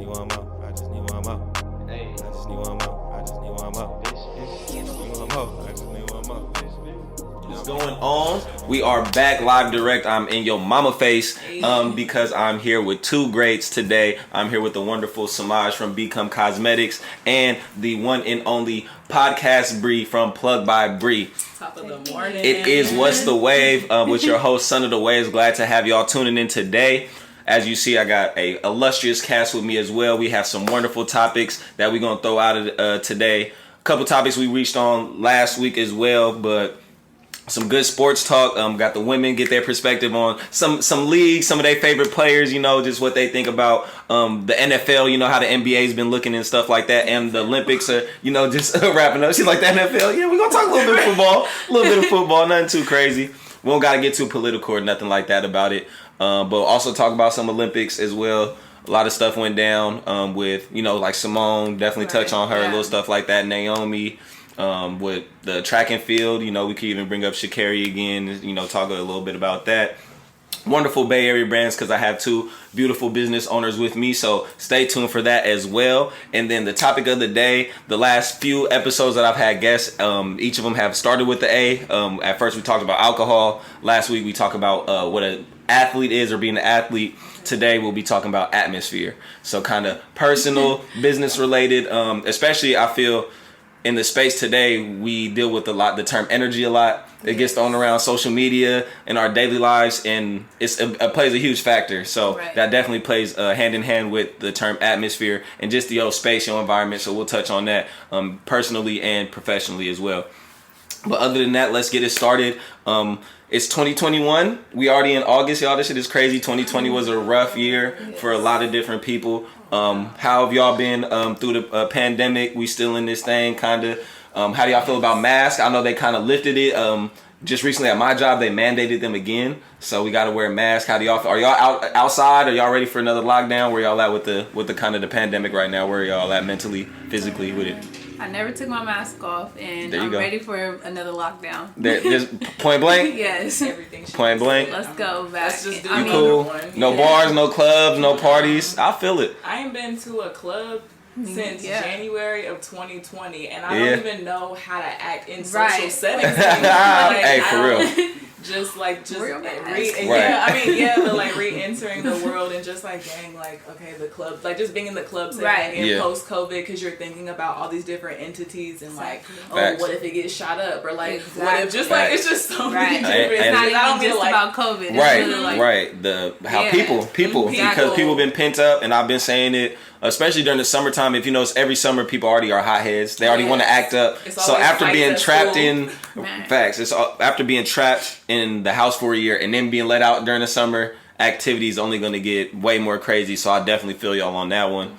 need one more. I just need one more. Hey, I just need one more. I just need one more. I just need one more. I just need one more. What's going on? We are back live direct. I'm in your mama face because I'm here with two greats today. I'm here with the wonderful Samaj from B3COME Cosmetics and the one and only Podcast Bri from PluggedByBri. Top of the morning. It is What's the Wave with your host, Son of the Waves. Glad to have y'all tuning in today. As you see, I got a illustrious cast with me as well. We have some wonderful topics that we're going to throw out today. A couple topics we reached on last week as well, but some good sports talk. Got the women get their perspective on some leagues, some of their favorite players, you know, just what they think about the NFL, you know, how the NBA's been looking and stuff like that. And the Olympics are, you know, just wrapping up. She's like, the NFL? Yeah, we're going to talk a little bit of football. A little bit of football, nothing too crazy. We don't got to get too political or nothing like that about it. But also talk about some Olympics as well. A lot of stuff went down with, you know, like Simone, definitely touch on her, little stuff like that. Naomi, with the track and field, you know, we could even bring up Sha'Carri again, you know, talk a little bit about that. Wonderful Bay Area brands, because I have two beautiful business owners with me, so stay tuned for that as well. And then the topic of the day, the last few episodes that I've had guests, each of them have started with the A. At first we talked about alcohol. Last week we talked about what an athlete is or being an athlete. Today we'll be talking about atmosphere. So kind of personal, business related, especially I feel in the space today, we deal with the term energy a lot. It gets thrown around social media in our daily lives, and it plays a huge factor. So that definitely plays hand in hand with the term atmosphere and just the old space, your environment. So we'll touch on that personally and professionally as well. But other than that, let's get it started. It's 2021. We already in August, y'all. This shit is crazy. 2020 was a rough year for a lot of different people. How have y'all been through the pandemic? We still in this thing, kind of. How do y'all feel about masks? I know they kind of lifted it. Just recently at my job, they mandated them again, so we got to wear a mask. How do y'all feel? Are y'all outside? Are y'all ready for another lockdown? Where y'all at with the kind of the pandemic right now? Where are y'all at mentally, physically with it? I never took my mask off, and I'm ready for another lockdown. There's point blank? Yes. Point blank? Let's go back. Let's just do you cool? No bars, no clubs, no parties. I feel it. I ain't been to a club since January of 2020, and I don't even know how to act in social settings. Hey, for real. Just real but like re-entering the world and just like dang, like okay, the club, like just being in the club setting and post-COVID, because you're thinking about all these different entities and like, what if it gets shot up, or like what if just like it's just so many different. It's not even just about COVID. It's people because people been pent up, and I've been saying it. Especially during the summertime, if you notice, every summer people already are hotheads. They already want to act up. So after being trapped after being trapped in the house for a year and then being let out during the summer, activity is only going to get way more crazy. So I definitely feel y'all on that one.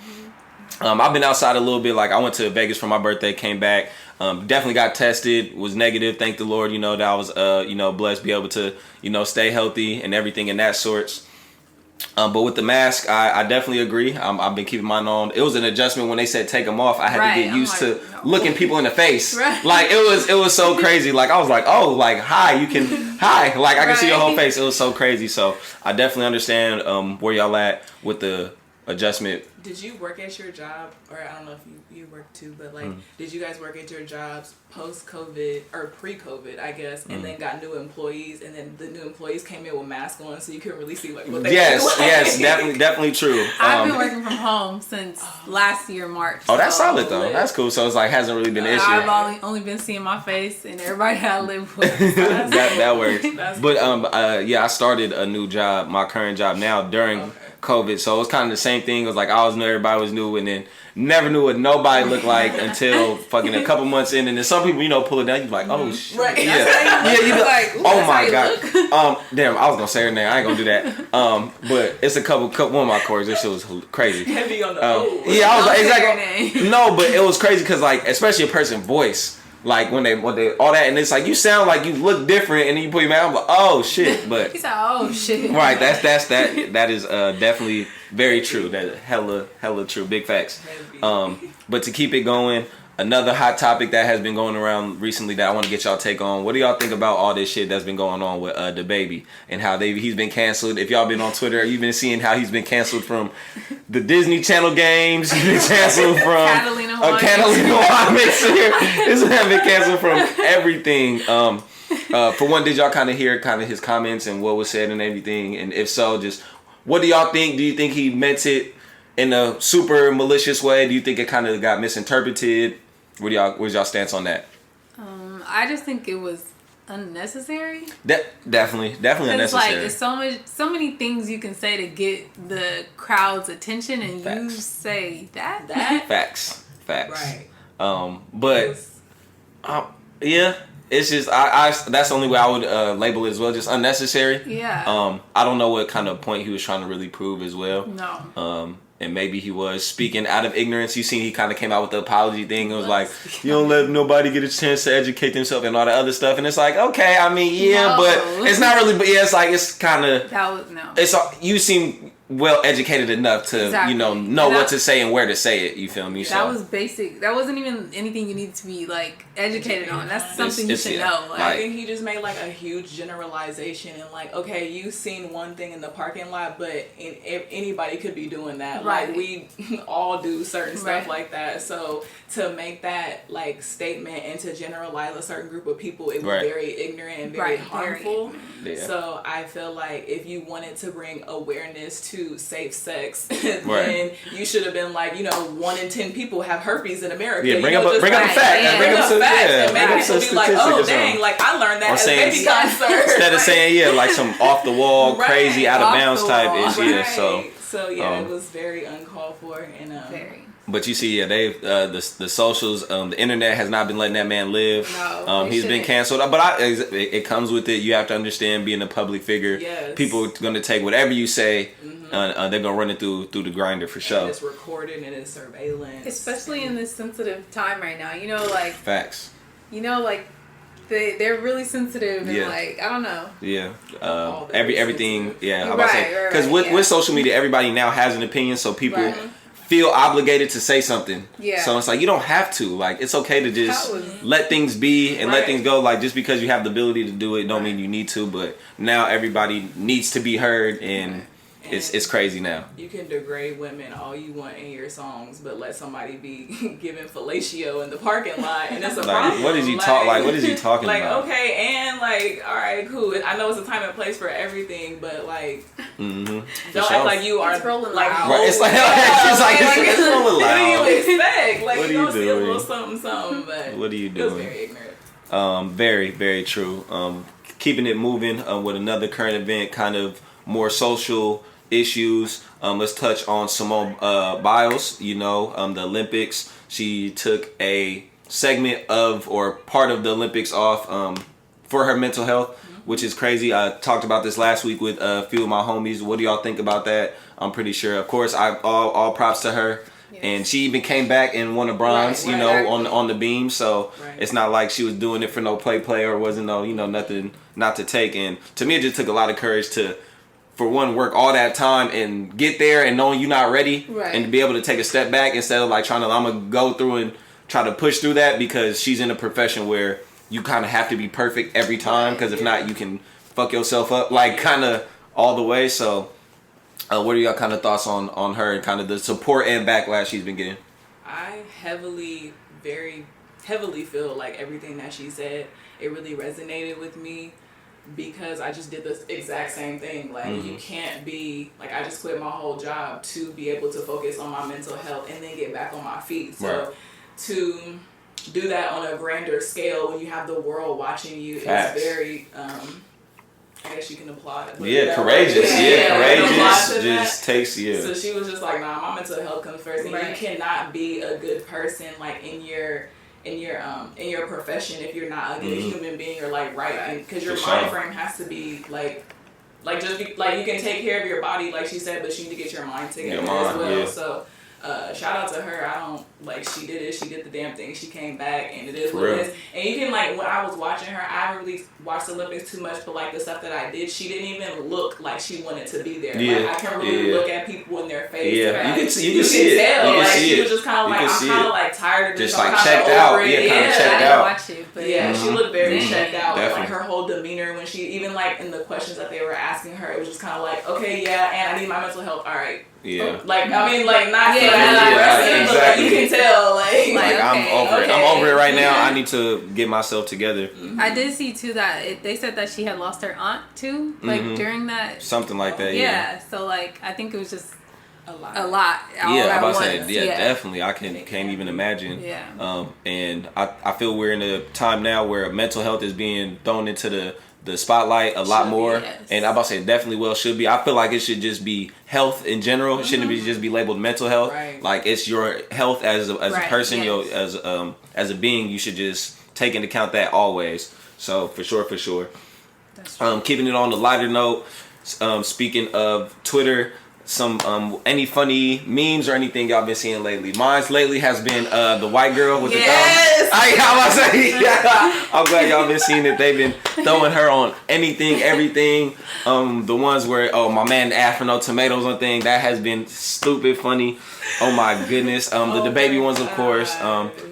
I've been outside a little bit. Like I went to Vegas for my birthday, came back. Definitely got tested, was negative. Thank the Lord, you know, that I was, blessed to be able to, stay healthy and everything in that sorts. But with the mask, I definitely agree. I've been keeping mine on. It was an adjustment when they said take them off. I had to get used to looking people in the face. Like it was so crazy. Like I was like, oh, like hi, you can hi. Like I can see your whole face. It was so crazy. So I definitely understand where y'all at with the adjustment. Did you work at your job, or I don't know if you work too, but like, did you guys work at your jobs post-COVID or pre-COVID, I guess, and then got new employees, and then the new employees came in with masks on, so you couldn't really see like what they look like? Yes, definitely true. I've been working from home since last year March. Oh, that's solid though. That's cool. So it's like hasn't really been an issue. I've only been seeing my face, and everybody I live with. that works. But I started a new job, my current job now during COVID, so it was kind of the same thing. It was like I always knew everybody was new, and then never knew what nobody looked like until fucking a couple months in. And then some people, pull it down. You're like, oh shit, you be like, oh my god, damn, I was gonna say her name. I ain't gonna do that. But it's a couple one of my coworkers. This shit was crazy. Heavy on the I was like, exactly. No, but it was crazy because like, especially a person's voice. Like when they all that, and it's like you sound like you look different, and then you put your mouth. I'm like, oh shit, but he said, oh shit. Right, that is definitely very true. That hella true. Big facts. But to keep it going, Another hot topic that has been going around recently that I want to get y'all take on. What do y'all think about all this shit that's been going on with the baby and how he's been canceled? If y'all been on Twitter, you've been seeing how he's been canceled from the Disney Channel games. He's been canceled from Catalina Wine Mixer. This has been canceled from everything. For one, did y'all kind of hear kind of his comments and what was said and everything? And if so, just what do y'all think? Do you think he meant it in a super malicious way? Do you think it kind of got misinterpreted? Where's y'all stance on that? I just think it was unnecessary. Definitely unnecessary. It's so many things you can say to get the crowd's attention, and Facts. You say that. Facts. Right. Yeah. It's just that's the only way I would label it as well. Just unnecessary. Yeah. I don't know what kind of point he was trying to really prove as well. No. And maybe he was speaking out of ignorance. You seen he kind of came out with the apology thing. It was like, you don't let nobody get a chance to educate themselves and all that other stuff. And it's like, okay, I mean, yeah, but it's not really. But yeah, it's like it's kind of. It's you seem well educated enough to know what to say and where to say it. You feel me? That was basic. That wasn't even anything you need to be like educated on. That's something you should know. Like, I think he just made like a huge generalization and like, okay, you've seen one thing in the parking lot, but anybody could be doing that. Right. Like we all do certain stuff like that. So to make that like statement and to generalize a certain group of people, it was very ignorant and very harmful. So I feel like if you wanted to bring awareness to safe sex, then you should have been like, 1 in 10 people have herpes in America. Yeah, bring up a fact. And bring up facts and make people be like, oh dang, like I learned that at a baby concert. Instead of saying like some off the wall, crazy, out of bounds type issue. So it was very uncalled for and very. But you see, they've the socials, the internet has not been letting that man live. No, he's been canceled. But it comes with it. You have to understand being a public figure. Yes. People are going to take whatever you say. They're going to run it through the grinder for sure. And it's recorded and it's surveillance. Especially in this sensitive time right now. Facts. They're really sensitive and I don't know. Yeah. Everything. Yeah. I'm about to say, because with social media, everybody now has an opinion, so people feel obligated to say something. Yeah. So it's like you don't have to. Like it's okay to just let things be and let things go. Like just because you have the ability to do it, don't mean you need to. But now everybody needs to be heard, and it's crazy now. You can degrade women all you want in your songs, but let somebody be giving fellatio in the parking lot, and it's a problem. What is he talking? Like what is he talking about? Okay, and all right, cool. I know it's a time and place for everything, but don't act like you are rolling like. Right. It's like it's rolling loud. What do you expect? Like what you are you see a little doing? something, but what are you it doing? was very ignorant. Very, very true. Keeping it moving with another current event, kind of more social issues. Let's touch on Simone Biles. The Olympics. She took a segment of or part of the Olympics off for her mental health, which is crazy. I talked about this last week with a few of my homies. What do y'all think about that? I'm pretty sure. Of course, all props to her. Yes. And she even came back and won a bronze, on the beam. So it's not like she was doing it for no play or wasn't nothing not to take. And to me, it just took a lot of courage to, for one, work all that time and get there and knowing you're not ready, and to be able to take a step back instead of like I'm gonna go through and try to push through that, because she's in a profession where you kind of have to be perfect every time, because if not, you can fuck yourself up kind of all the way. So what are y'all kind of thoughts on her and kind of the support and backlash she's been getting? I very heavily feel like everything that she said, it really resonated with me, because I just did the exact same thing. Like you can't be like, I just quit my whole job to be able to focus on my mental health and then get back on my feet. So to do that on a grander scale when you have the world watching you is very I guess you can applaud. Courageous. Courageous. Just takes So she was just like, nah, my mental health comes first, and you cannot be a good person like in your profession if you're not a good human being or because your mind frame has to be just you can take care of your body like she said, but you need to get your mind together as well. So shout out to her. She did it. She did the damn thing. She came back, and it is what it is. And you can when I was watching her, I haven't really watched the Olympics too much, but the stuff that I did, she didn't even look like she wanted to be there. I can really look at people in their face. Yeah, like, you can see it. Tell. You can like, see she it. was just kind of like, I'm kind of like tired of this. Just like checked out. Yeah, kind of checked out. Watch it, but she looked very checked out. Definitely. Like her whole demeanor when she, even like in the questions that they were asking her, it was just kind of like, okay, yeah, and I need my mental health. All right. Yeah. Like, I mean, like, not exactly. but like, you can tell. Like okay, I'm over it. I'm over it right now. I need to get myself together. I did see too that they said that she had lost her aunt too, like during that. Something like that. Yeah. So like, I think it was just a lot. Yeah, I'm about to say, definitely. I can't even imagine. Yeah. And I feel we're in a time now where mental health is being thrown into the spotlight a lot more. Yes. And I'm about to say definitely should be. I feel like it should just be health in general. It shouldn't just be labeled mental health. Right. Like it's your health as a person, yes. as a being, you should just take into account that always. So for sure. That's true. Keeping it on the lighter note, speaking of Twitter, some any funny memes or anything y'all been seeing lately? Mine's lately has been the white girl with the thumb. I'm about to say, I'm glad y'all been seeing it. They've been throwing her on anything, everything. The ones where my man asked no tomatoes on thing, that has been stupid funny. Oh my goodness. The baby ones, of course.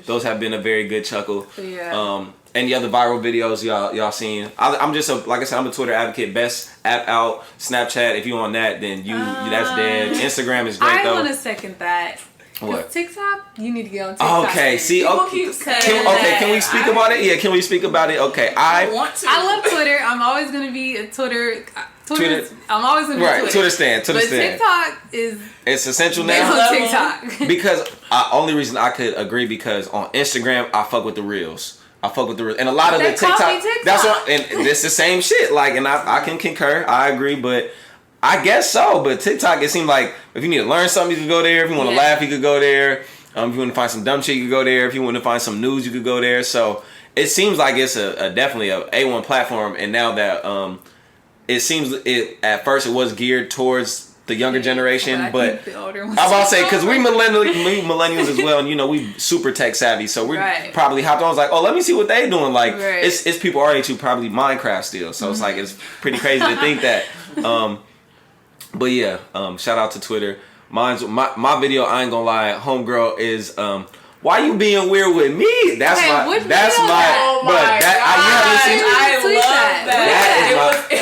Those have been a very good chuckle. Yeah. Any other viral videos y'all seen? I'm just like I said, I'm a Twitter advocate. Best app out. Snapchat. If you on that, then that's dead. Instagram is great though. I want to second that. What? TikTok? You need to get on TikTok. Okay. See. People keep saying Can we speak about it? Yeah. Can we speak about it? Okay. I want to. I love Twitter. I'm always gonna be a Twitter. I'm always gonna be right. Twitter stand. But TikTok is. It's essential Based now. on TikTok. Because only reason I could agree because on Instagram I fuck with the reels. And a lot of the TikTok. That's what. And it's the same shit. Like, and I can concur. I agree, but I guess so. But TikTok, it seemed like if you need to learn something, you could go there. If you want to laugh, you could go there. If you want to find some dumb shit, you could go there. If you want to find some news, you could go there. So it seems like it's definitely a A1 platform. And now that it seems at first it was geared towards the younger generation, but I'm about to say because we millennials as well, and we super tech savvy, so we probably hopped on. I was like, oh, let me see what they doing. Like it's people our age who probably Minecraft still, so it's like it's pretty crazy to think that. But yeah, shout out to Twitter. My video. I ain't gonna lie, homegirl is why you being weird with me? That's my. Oh my God. I love that.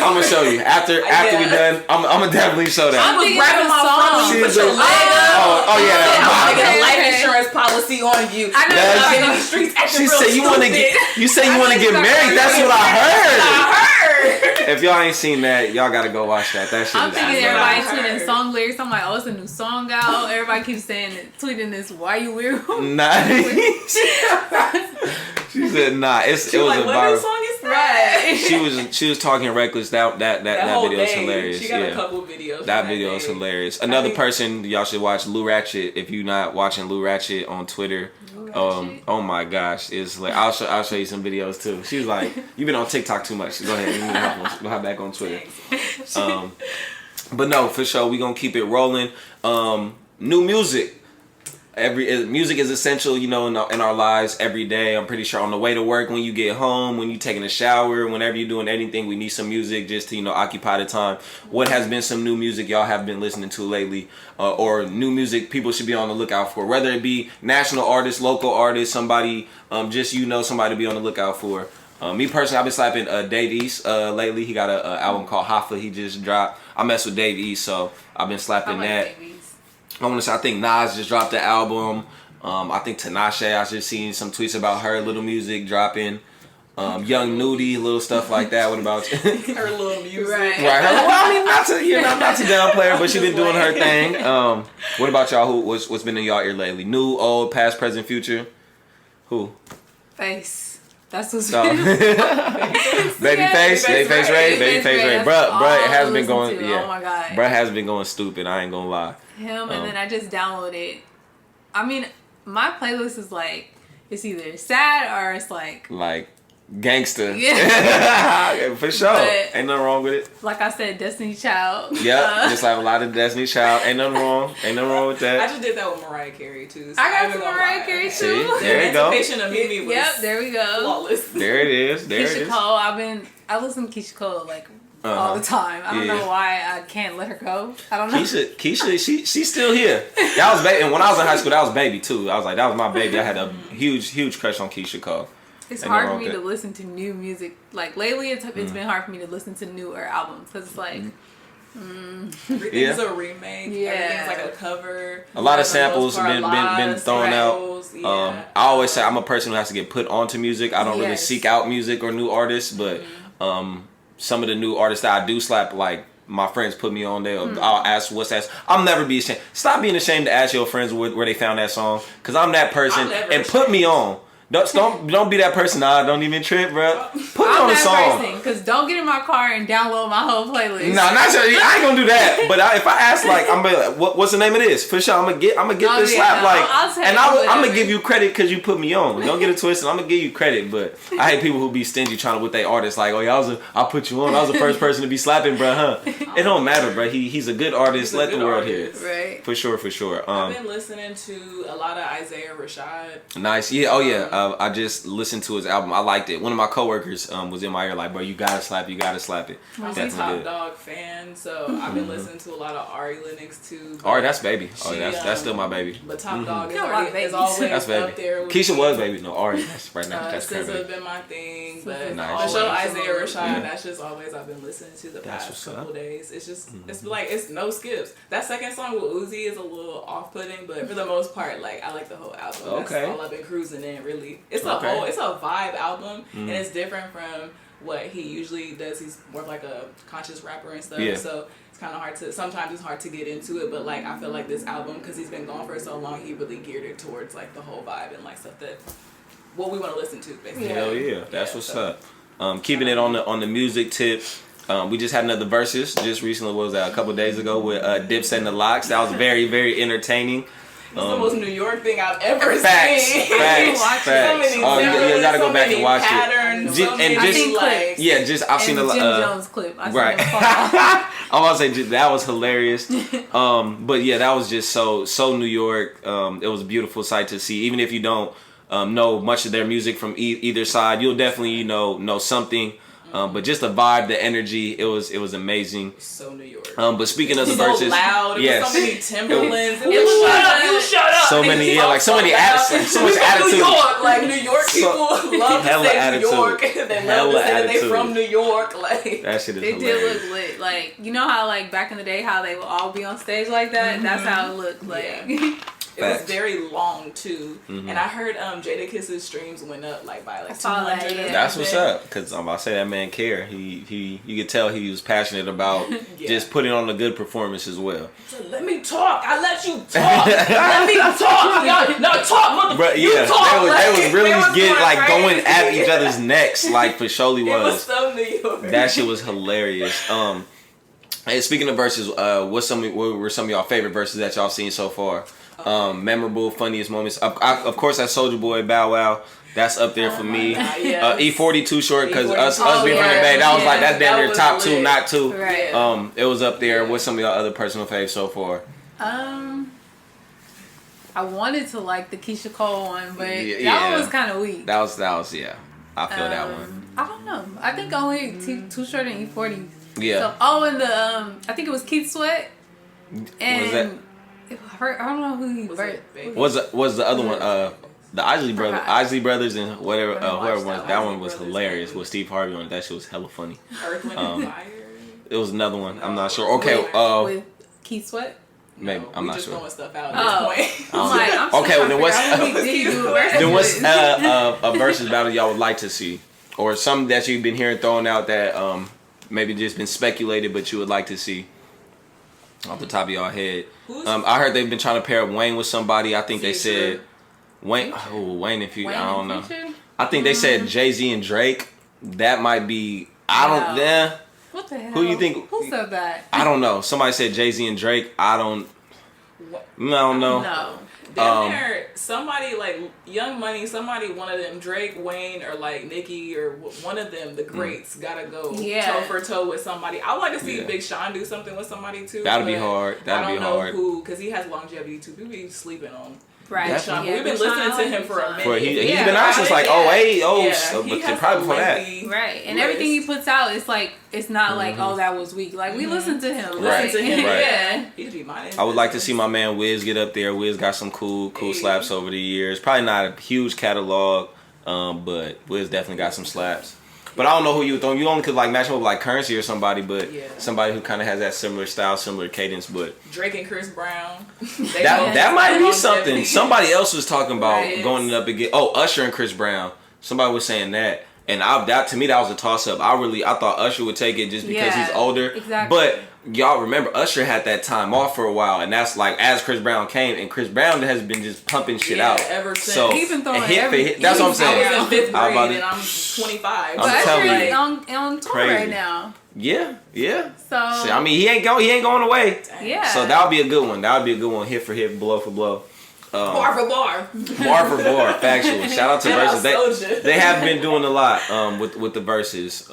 I'm gonna show you after we done. I'm gonna definitely show that. I was grabbing my phone. You put your leg up. Oh yeah, I'm gonna get a life insurance policy on you. I know. In these streets acting real stupid. You say you want to get married. That's what I heard. If y'all ain't seen that, y'all gotta go watch that. That shit. I'm thinking everybody tweeting song lyrics. I'm like, oh, it's a new song out. Everybody keeps tweeting this. Why you weird? She said, "Nah." It was like, a what viral. new song is that? She was talking reckless. That video is hilarious. She got a couple videos. That video is hilarious. Another person y'all should watch, Lou Ratchet. If you're not watching Lou Ratchet on Twitter, oh my gosh, it's like I'll show you some videos too. She was like, "You've been on TikTok too much. Go ahead, go hop back on Twitter." But no, for sure, we gonna keep it rolling. New music. Music is essential, in our lives every day. I'm pretty sure on the way to work, when you get home, when you're taking a shower, whenever you're doing anything, we need some music just to, occupy the time. What has been some new music y'all have been listening to lately, or new music people should be on the lookout for, whether it be national artists, local artists, somebody, just somebody to be on the lookout for. Me personally, I've been slapping Dave East lately. He got an album called Hoffa he just dropped. I mess with Dave East, so I've been slapping that. I think Nas just dropped the album. I think Tinashe, I just seen some tweets about her little music dropping. Young Nudie, little stuff like that. What about you? Her little music. Right. Well, I mean, not to downplay her, but she been doing her thing. What about y'all? What's been in y'all ear lately? New, old, past, present, future? Who? Face. That's what's Babyface Ray. Bruh, it has been going. Yeah. Oh my God. Bruh has been going stupid. I ain't gonna lie. Him, and then I just downloaded. I mean, my playlist is like, it's either sad or it's like gangster. Yeah. For sure. But, ain't nothing wrong with it. Like I said, Destiny Child. Yep. Just like a lot of Destiny Child. Ain't nothing wrong. Ain't nothing wrong with that. I just did that with Mariah Carey too. So I got some Mariah Carey too. See, there you go. Anticipation of Mimi was there we go. flawless. There it is. Keisha Cole. I listen to Keisha Cole like all the time. I don't know why I can't let her go. I don't know. Keisha, she's still here. That was baby, and when I was in high school, that was baby too. I was like, that was my baby. I had a huge crush on Keisha Cole. It's hard for me to listen to new music. Like lately, it's been hard for me to listen to newer albums because it's like. Everything's a remake. Everything's like a cover. A lot of samples been thrown out. I always say I'm a person who has to get put onto music. I don't really seek out music or new artists, but some of the new artists that I do slap, like my friends put me on there. I'll ask what's that. I'll never be ashamed. Stop being ashamed to ask your friends where they found that song, because I'm that person, and put me on. Don't be that person. Nah, don't even trip, bro. Put me on the song. Because don't get in my car and download my whole playlist. Nah, not sure. I ain't gonna do that. But if I ask, like, I'm gonna be like, what's the name of this? For sure, I'm gonna get this slap. I'm gonna give you credit because you put me on. Don't get it twisted. I'm gonna give you credit. But I hate people who be stingy trying to with their artists. Like, oh yeah, I put you on. I was the first person to be slapping, bro. Huh? It don't matter, bro. He's a good artist. Let the world hear it. Right. For sure. I've been listening to a lot of Isaiah Rashad. Nice. Yeah. Oh yeah. I just listened to his album. I liked it. One of my coworkers was in my ear like, bro, you gotta slap it. I'm a Top Dog fan, so I've been listening to a lot of Ari Lennox too. Ari, that's baby. That's still my baby. But Top Dog is always that's baby. up there. Keisha was baby. No, Ari, that's right now. That's SZA has been my thing, but the show Isaiah Rashad, that's just always I've been listening to the past couple days. It's just it's like it's no skips. That second song with Uzi is a little off-putting, but for the most part, like I like the whole album. That's all I've been cruising in. Really, it's a vibe album, and it's different from what he usually does. He's more like a conscious rapper and stuff, so it's kind of hard to, sometimes it's hard to get into it, but like I feel like this album, because he's been gone for so long, he really geared it towards like the whole vibe and like stuff that what we want to listen to basically. Hell yeah, that's what's up. Keeping it on the music tip, we just had another versus just recently, what was that, a couple days ago with Dipset and the Locks. That was very, very entertaining. It's the most New York thing I've ever seen. Facts. So many you gotta go back and watch patterns, it. I've seen a lot. Jim Jones clip. I'm about to say that was hilarious. But yeah, that was just so New York. It was a beautiful sight to see. Even if you don't know much of their music from either side, you'll definitely know something. But just the vibe, the energy, it was amazing. So New York. But speaking of the verses, loud. It was so many Timberlands. You shut up. So many, so much attitude. New York, like New York people love to say New York. They love to say that they from New York. Like that shit is It hilarious. did look lit. Like, you know how like back in the day how they would all be on stage like that? That's how it looked like. Yeah. It was very long too, and I heard Jadakiss's streams went up like by like 200. That's what's up, because I'm about to say that man care. He you could tell he was passionate about just putting on a good performance as well. So let me talk. I let you talk. Let me talk. No talk, motherfucker. Yeah, they was really getting like going at each other's necks, like for surely was. It was so New York. That shit was hilarious. Hey, speaking of verses, what were some of y'all favorite verses that y'all seen so far? Memorable, funniest moments. Of course, that Soulja Boy Bow Wow. That's up there for me. E40 Too Short, because us being from the Bay, that was like that's damn near top two, not two. Right. It was up there. What's some of y'all other personal faves so far? I wanted to like the Keisha Cole one, but that one was kind of weak. That was yeah. I feel that one. I don't know. I think only Too Short and E40. Yeah. So, and the I think it was Keith Sweat. And was that? I don't know who he was the other one the Isley Brothers and whoever was that one was hilarious with Steve Harvey on it. That shit was hella funny. Earth, Wind and Fire. It was another one. I'm not sure. Okay, with Keith Sweat. Maybe I'm not sure. Throwing stuff out at this point. Okay, well what's a versus battle y'all would like to see, or something that you've been hearing thrown out that maybe just been speculated but you would like to see off the top of y'all head? I heard they've been trying to pair up Wayne with somebody. I think they said Wayne. Oh, Wayne and Future. I don't know. I think they said Jay-Z and Drake. That might be. I don't. Yeah. What the hell? Who you think? Who said that? I don't know. Somebody said Jay-Z and Drake. I don't know. No. Down there, somebody like Young Money, one of them, Drake, Wayne, or like Nicki, or one of them, the greats, gotta go toe for toe with somebody. I would like to see Big Sean do something with somebody too. That'd be hard. I don't know who, because he has longevity too. People be sleeping on Right. Deshaun, we've been listening to him for a minute. He's been out since like 08, but probably before that. Right. And everything he puts out, it's like, it's not like, oh, that was weak. Like, we listen to him. Right. Yeah. He'd be mine. I would like to see my man Wiz get up there. Wiz got some cool slaps over the years. Probably not a huge catalog, but Wiz definitely got some slaps. But I don't know who you would throw. You only could like match him up with like Currency or somebody, but somebody who kind of has that similar style, similar cadence. But Drake and Chris Brown. that might be something. Somebody else was talking about going up again. Oh, Usher and Chris Brown. Somebody was saying that, and that to me that was a toss up. I thought Usher would take it just because he's older. Exactly. But y'all remember Usher had that time off for a while, and that's like as Chris Brown came, and Chris Brown has been just pumping shit out ever since. So he's been throwing hit. That's what I'm saying. I was in 5th grade and I'm 25. But Usher is on on tour crazy right now. Yeah. So I mean, he ain't going away. Yeah. So that would be a good one. Hit for hit, blow for blow. Bar for bar. Bar for bar. Factual. Shout out to Versus. They have been doing a lot with the Versus.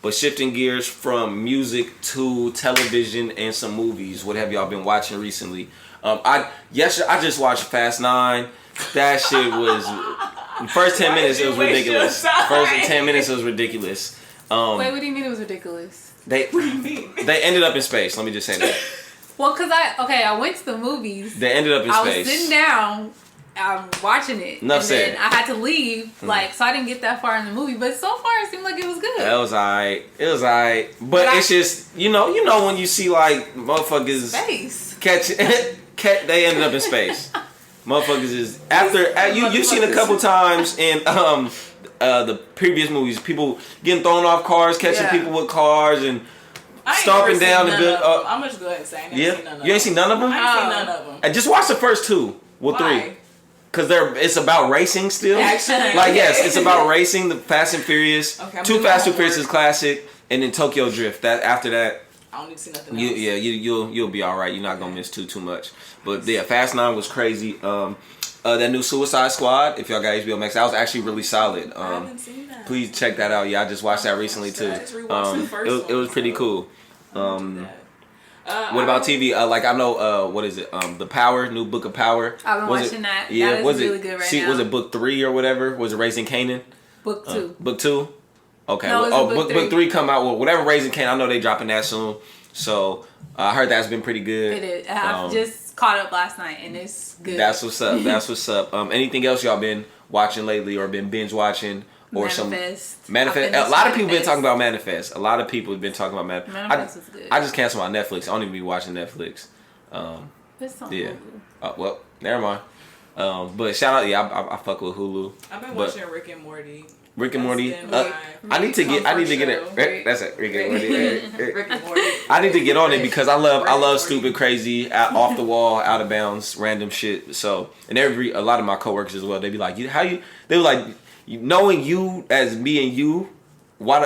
But shifting gears from music to television and some movies. What have y'all been watching recently? I just watched Fast 9. That shit was first 10 minutes it was ridiculous. First 10 minutes it was ridiculous. Wait, what do you mean it was ridiculous? They ended up in space. Let me just say that. Well, cause I went to the movies. They ended up in space. I was sitting down. I'm watching it. Enough and said. then I had to leave, so I didn't get that far in the movie. But so far, it seemed like it was good. It was alright. But it's just you know when you see like motherfuckers space they ended up in space. Motherfuckers is after you've seen a couple times in the previous movies, people getting thrown off cars, catching people with cars and stomping down the building. I'm gonna just go ahead and say I ain't seen none of them. You ain't seen none of them? I ain't seen none of them. I just watched the first two. Well, Why? 3. Because it's about racing still. Actually. Like, yes, it's about racing, the Fast and Furious. Okay, I'm 2 doing Fast my 2 Furious is homework. classic. And then Tokyo Drift. After that, I don't need to see nothing else. you'll be all right. You're not gonna miss too much. But yeah, Fast 9 was crazy. That new Suicide Squad, if y'all got HBO Max, that was actually really solid. I haven't seen that. Please check that out. Yeah, I just watched that recently too. It was pretty cool. What about TV? Like I know, what is it? The Power, new Book of Power. I've been watching that. Yeah, that is really good right now. Was it book 3 or whatever? Was it Raising Kanan? Book 2. Book 2. Okay. No, book 3 come out. Well, whatever Raising Kanan. I know they dropping that soon. So I heard that's been pretty good. It is. I just caught up last night and it's good. That's what's up. Anything else y'all been watching lately or been binge watching? Or Manifest. A lot of people been talking about Manifest. A lot of people have been talking about Manifest. Manifest is good. I just canceled my Netflix. I don't even be watching Netflix. It's on Yeah. Hulu. Well, never mind. But shout out, I fuck with Hulu. I've been watching Rick and Morty. Rick and Morty. That's I need to get it. That's it. Rick and Morty. Rick and Morty. I need to get on it because I love stupid, crazy, off the wall, out of bounds, random shit. So, and a lot of my coworkers as well. They be like, they were like, knowing you as me and you.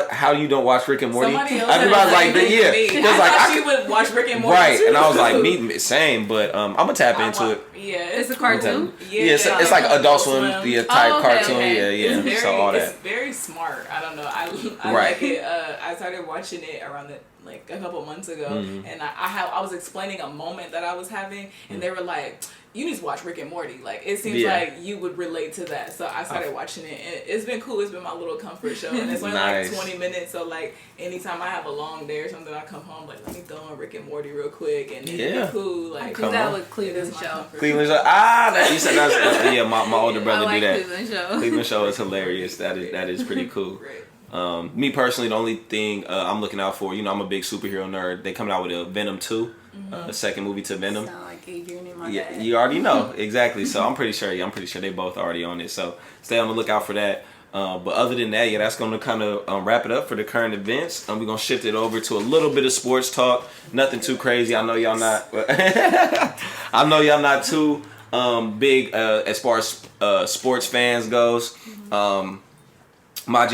How you don't watch Rick and Morty? Everybody's like, yeah. I thought you would watch Rick and Morty right? too. And I was like, same. But I'm gonna tap into it. Yeah, it's a cartoon. Yeah, it's like Adult Swim type cartoon. Okay. Yeah. So all that. It's very smart. I don't know. I like it. I started watching it around a couple months ago, and I was explaining a moment that I was having, and they were like, you need to watch Rick and Morty. Like, it seems like you would relate to that. So I started watching it. And it's been cool. It's been my little comfort show. And it's only like 20 minutes. So, like, anytime I have a long day or something, I come home, like, let me throw on Rick and Morty real quick. And it'd be cool. Like, I do that with Cleveland Show. Cleveland Show. You said that's, yeah, my older brother I like do that. Cleveland Show. Cleveland Show is hilarious. That is pretty cool. Me personally, the only thing I'm looking out for, I'm a big superhero nerd. They coming out with a Venom 2. A second movie to Venom. Sound like Adrian in my yeah, dad. you already know exactly. So I'm pretty sure they both already on it. So stay on the lookout for that. But other than that, that's going to kind of wrap it up for the current events. We're going to shift it over to a little bit of sports talk. Nothing too crazy. I know y'all not. I know y'all not too big as far as sports fans goes. Maji,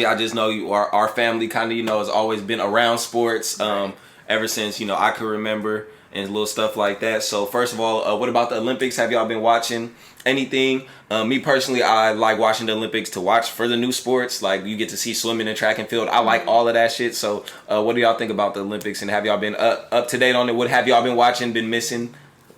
I just know our family kind of has always been around sports ever since I could remember. And little stuff like that. So first of all, what about the Olympics? Have y'all been watching anything? Me personally, I like watching the Olympics to watch for the new sports. Like you get to see swimming and track and field. I like all of that shit. So what do y'all think about the Olympics? And have y'all been up to date on it? What have y'all been watching? Been missing?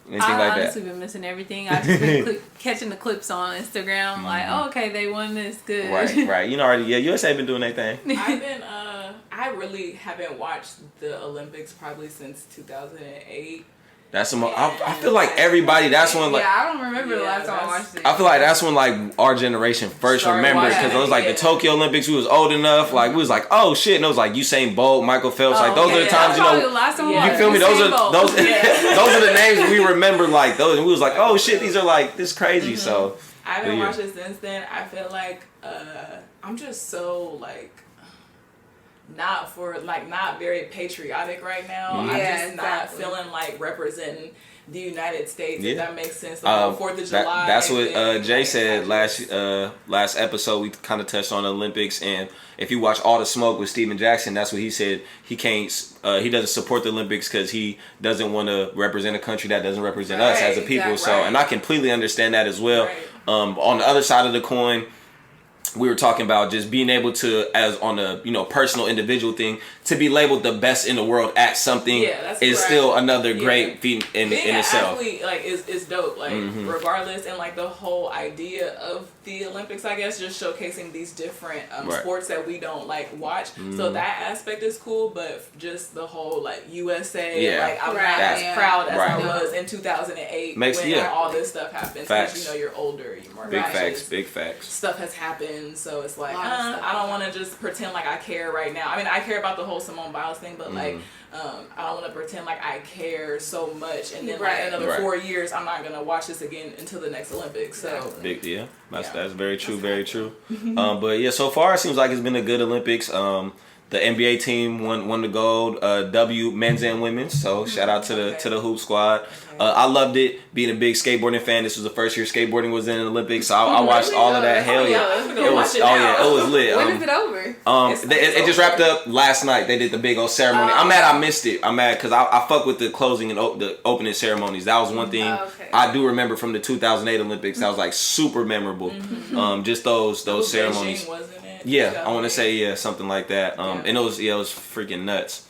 Anything like that? I've honestly been missing everything. I've just been catching the clips on Instagram. Like, oh, okay, they won this. Good. Right. You know already. Yeah, USA been doing their thing. I've been. I really haven't watched the Olympics probably since 2008. That's the I feel like everybody. That's when like. Yeah, I don't remember the last time I watched it. I feel like that's when like our generation first remembered because it was like the Tokyo Olympics. We was old enough. Like we was like, oh shit, and it was like Usain Bolt, Michael Phelps. Like those are the times the last time you feel me? Those are those are the names we remember. Like those, and we was like, oh shit, these are like this crazy. So I haven't watched it since then. I feel like I'm just so like. Not very patriotic right now. I'm just not feeling like representing the United States. If that makes sense. The whole 4th of July. That's what Jay said last episode. We kind of touched on the Olympics, and if you watch All the Smoke with Steven Jackson, that's what he said. He can't. He doesn't support the Olympics because he doesn't want to represent a country that doesn't represent us as a people. So, and I completely understand that as well. On the other side of the coin, we were talking about just being able to, as on a personal individual thing, to be labeled the best in the world at something is still another great feat in itself. Being an athlete, like, is dope. Like, regardless, and like the whole idea of the Olympics, I guess, just showcasing these different sports that we don't like watch. So that aspect is cool, but just the whole like USA, like I'm not as proud as I was in 2008 when all this stuff happens. Because you're older, you're more big facts. Stuff has happened. So it's like I don't want to just pretend like I care right now. I mean, I care about the whole Simone Biles thing, but like I don't want to pretend like I care so much, and then like another 4 years I'm not gonna watch this again until the next Olympics. So that's very true, very true. But yeah, so far it seems like it's been a good Olympics. The NBA team won the gold, men's and women's. So shout out to the Hoop Squad. I loved it. Being a big skateboarding fan, this was the first year skateboarding was in the Olympics. So I watched all of that. Hell yeah! It was lit. When is it over? It just wrapped up last night. They did the big old ceremony. I'm mad I missed it. I'm mad because I fuck with the closing and the opening ceremonies. That was one thing I do remember from the 2008 Olympics. That was like super memorable. Just those ceremonies. Beijing, wasn't it? Yeah, I want to say something like that. And it was freaking nuts.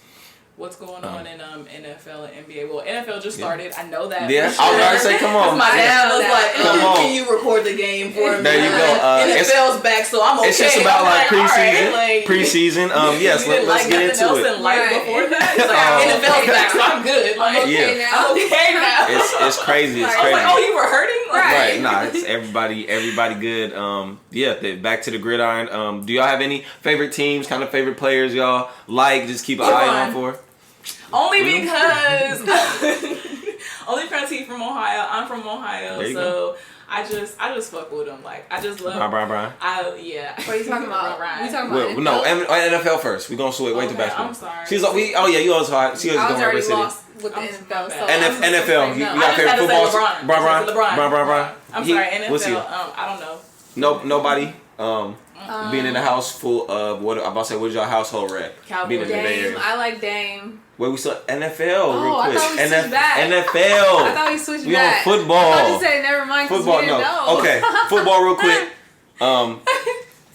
What's going on in NFL and NBA? Well, NFL just started. I know that. Yeah, for sure. I was about to say, come on. My dad was like, "Can you record the game for me?" There you go. NFL's back, so I'm okay. It's just about like preseason. Right, preseason. Yes, let's get into it. Before that, it's like NFL's back, so I'm good. Like, I'm okay now. It's crazy. It's I was crazy. like, oh, you were hurting? Right. Nah, it's everybody good. Back to the gridiron. Do y'all have any favorite teams, kind of favorite players y'all like? Just keep an eye on for. Only because he's from Ohio. I'm from Ohio, so I just fuck with him. Like I just love Brian. What are you talking about? Ryan. We talking about no NFL first. We gonna switch. Wait to basketball. I'm sorry. She's like you always hard. She always going to lost with the NFL. So NFL. You got favorite football? Brian. I'm sorry. NFL. I don't know. No, nobody. Being in a house full of what I'm about to say. What is your household rap? Cowboys. Dame. I like Dame. Wait, we saw NFL real quick. I thought we switched back. NFL. I thought we switched back. We on football. I thought you said never mind. Football, no. Okay, football real quick.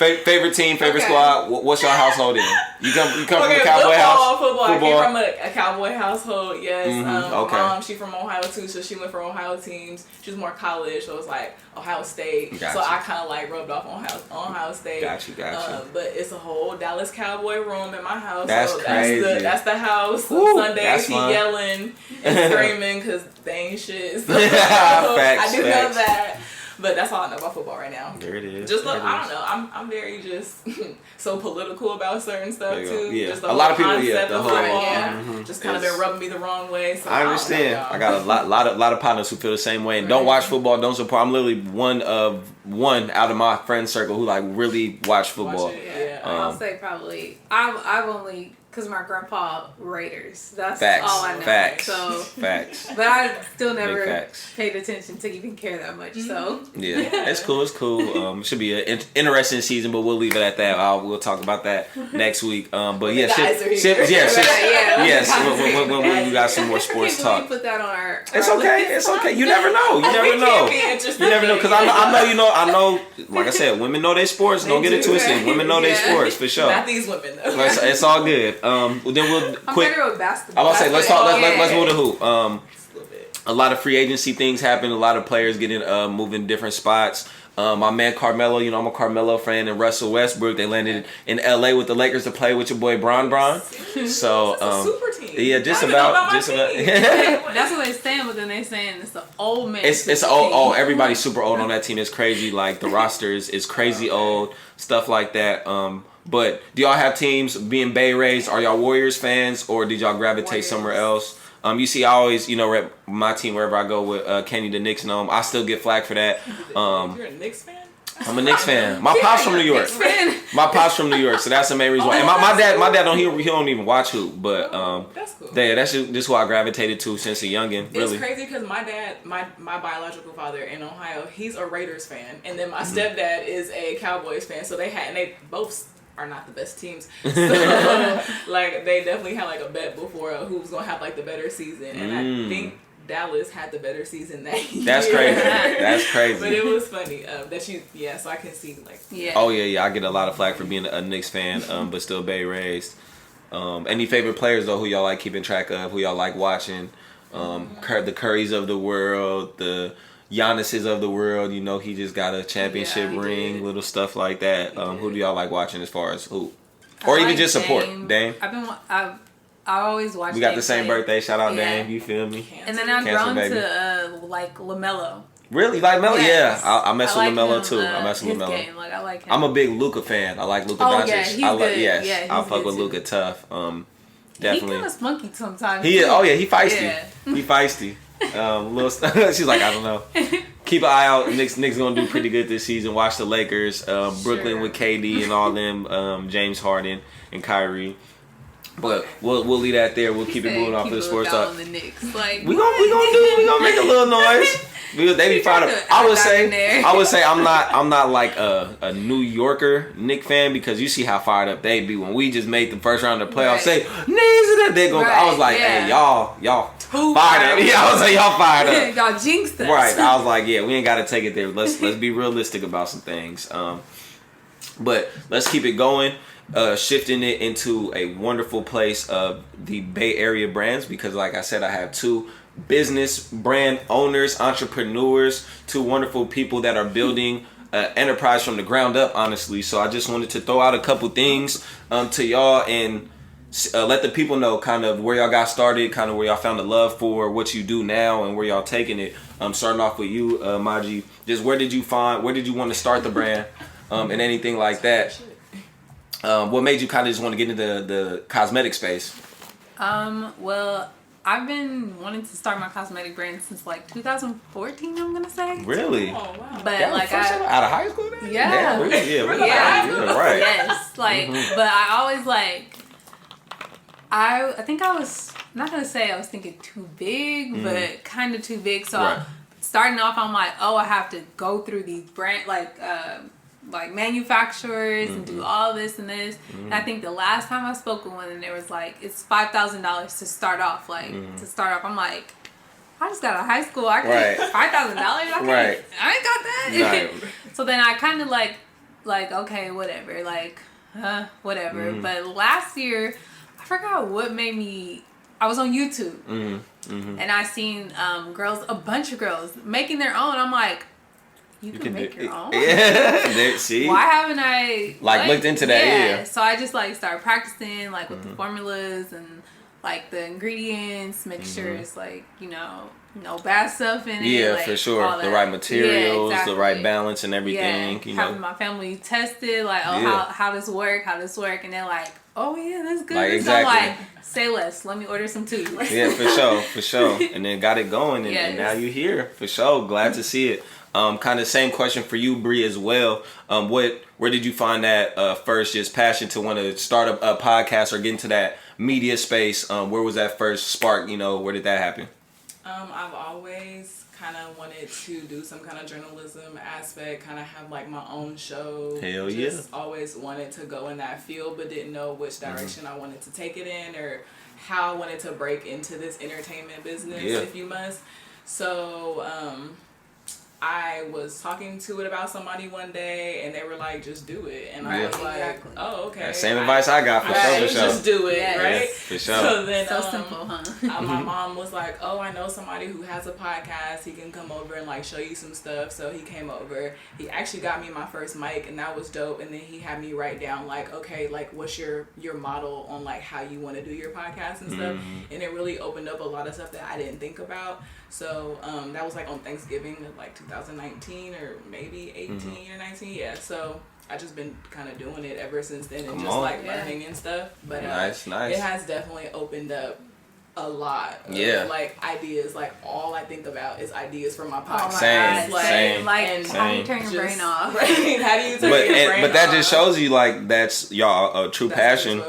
Favorite team, favorite squad. What's your household in? You come from a Cowboy house. Football. I came from a Cowboy household. Yes. Mom, she's from Ohio too, so she went for Ohio teams. She was more college, so it was like Ohio State. Gotcha. So I kind of like rubbed off on Ohio State. Gotcha. But it's a whole Dallas Cowboy room in my house. That's so crazy. That's the house. Woo, Sundays he yelling and screaming because they ain't shit. So Facts, I do know that. But that's all I know about football right now. There it is. Just look, I don't know. I'm very just so political about certain stuff too. Yeah. Just the a lot of people. concept the of whole. football just kind of been rubbing me the wrong way. So I understand. I got a lot of partners who feel the same way and don't watch football, don't support. I'm literally one out of my friend circle who like really watch football. I'll say probably I've only. Because my grandpa Raiders. That's facts, all I know. Facts. But I still never paid attention to even care that much. So yeah, it's cool. It should be an interesting season, but we'll leave it at that. We'll talk about that next week. But yeah, when we got some more sports talk. Put that on our It's okay. You never know. You never know. Because I know. Like I said, women know their sports. Don't get it twisted. Women know their sports for sure. Not these women though. It's all good. Then we'll I'm better with basketball. I was say let's move to hoop. a lot of free agency things happen. A lot of players getting moving different spots. My man Carmelo, you know, I'm a Carmelo fan, and Russell Westbrook. They landed in LA with the Lakers to play with your boy Bron. So a super team. yeah, just about. That's what they're saying, but then they're saying it's the old man. It's old. Everybody's super old on that team. It's crazy. Like the roster is crazy old, stuff like that. But do y'all have teams being Bay raised? Are y'all Warriors fans, or did y'all gravitate somewhere else? You see, I always, you know, rep my team wherever I go with Kenny the Knicks and I still get flack for that. You're a Knicks fan? I'm a Knicks fan. My pop's from New York. My pop's from New York, so that's the main reason why. And my dad don't he don't even watch hoop, but that's cool. Yeah, that's just who I gravitated to since a youngin. Really, it's crazy because my dad, my biological father in Ohio, he's a Raiders fan, and then my stepdad is a Cowboys fan. So they both are not the best teams. So like they definitely had like a bet before who was gonna have like the better season, and I think Dallas had the better season that year. That's crazy. That's crazy. But it was funny so I can see like Oh yeah, I get a lot of flack for being a Knicks fan, but still Bay raised. Any favorite players though who y'all like keeping track of, who y'all like watching? The Currys of the world, the Giannis's of the world, you know, he just got a championship ring, little stuff like that. Who do y'all like watching as far as who? Or even just support? Dame? I always watch. We got the same birthday. Shout out Dame, you feel me? And then I've grown to like LaMelo. Really? Like Melo? Yes. Yeah. I mess with like LaMelo him, too. I mess with LaMelo. Game. Like, I like him. I'm a big Luka fan. I like Luka Doncic. Yeah, he's good. Yes. Yeah, I fuck with Luka tough. Definitely. He kind of spunky sometimes. He is. Oh yeah, he feisty. Yeah. He feisty. She's like, I don't know. Keep an eye out. Knicks gonna do pretty good this season. Watch the Lakers, Brooklyn with KD and all them, James Harden and Kyrie. But we'll leave that there. We'll keep it moving off of the sports talk. The Knicks. Like, we gonna make a little noise. They be fired up. I would say I'm not like a New Yorker Knicks fan, because you see how fired up they be when we just made the first round of the playoffs. Say Knicks, they go. I was like, hey, y'all fired up. Yeah, I was like, y'all fired up. Y'all jinxed us. Right. I was like, yeah, we ain't gotta take it there. Let's be realistic about some things. But let's keep it going. Shifting it into a wonderful place of the Bay Area brands, because like I said, I have two business brand owners, entrepreneurs, two wonderful people that are building enterprise from the ground up, honestly. So I just wanted to throw out a couple things to y'all and let the people know kind of where y'all got started, kind of where y'all found the love for what you do now and where y'all taking it. Starting off with you, Maji, just where did you want to start the brand and anything like that? What made you kind of just want to get into the cosmetic space? Well, I've been wanting to start my cosmetic brand since like 2014, I'm gonna say. Really? Oh wow. But yeah, like out of high school then? Yeah. Right. Yes. Like but I always like I think I was not gonna say I was thinking too big, but kind of too big. So starting off, I'm like, oh, I have to go through these brand like manufacturers and do all this and this. And I think the last time I spoke with one, and there was like, it's $5,000 to start off. Like to start off, I'm like, I just got out of high school. I can't $5,000. I ain't got that. Right. So then I kind of like okay, whatever, whatever. But last year, I forgot what made me. I was on YouTube and I seen a bunch of girls making their own. I'm like, you can make your own. Yeah. See? Why haven't I looked into that? Yeah. So I just started practicing with the formulas and the ingredients, make sure it's no bad stuff in it. Yeah, for sure. The right materials, the right balance and everything. Yeah. Having my family tested, how does work, and they're like, oh yeah, that's good. Exactly. So I'm like, say less. Let me order some too. Yeah, for sure. And then got it going, and now you're here. For sure. Glad to see it. Kind of same question for you, Bri, as well. Where did you find that first just passion to want to start a podcast or get into that media space? Where was that first spark? Where did that happen? I've always kind of wanted to do some kind of journalism aspect, kind of have my own show. Hell Just always wanted to go in that field, but didn't know which direction I wanted to take it in or how I wanted to break into this entertainment business, if you must. So, I was talking to it about somebody one day, and they were like, "Just do it," and I was like, "Oh, okay." That same advice I got for sure. Just do it, right? Yes, for sure. So then, so simple, huh? My mom was like, "Oh, I know somebody who has a podcast. He can come over and like show you some stuff." So he came over. He actually got me my first mic, and that was dope. And then he had me write down like, "Okay, like what's your model on like how you want to do your podcast and stuff." And it really opened up a lot of stuff that I didn't think about. So that was like on Thanksgiving of like 2019 or maybe 18 or 19. Yeah. So I just been kind of doing it ever since then and like learning and stuff. But nice. It has definitely opened up a lot of like ideas. Like all I think about is ideas for my podcast. Same. Like how do you turn your brain off? Right. How do you turn your brain off? But that just shows you like that's y'all a true passion.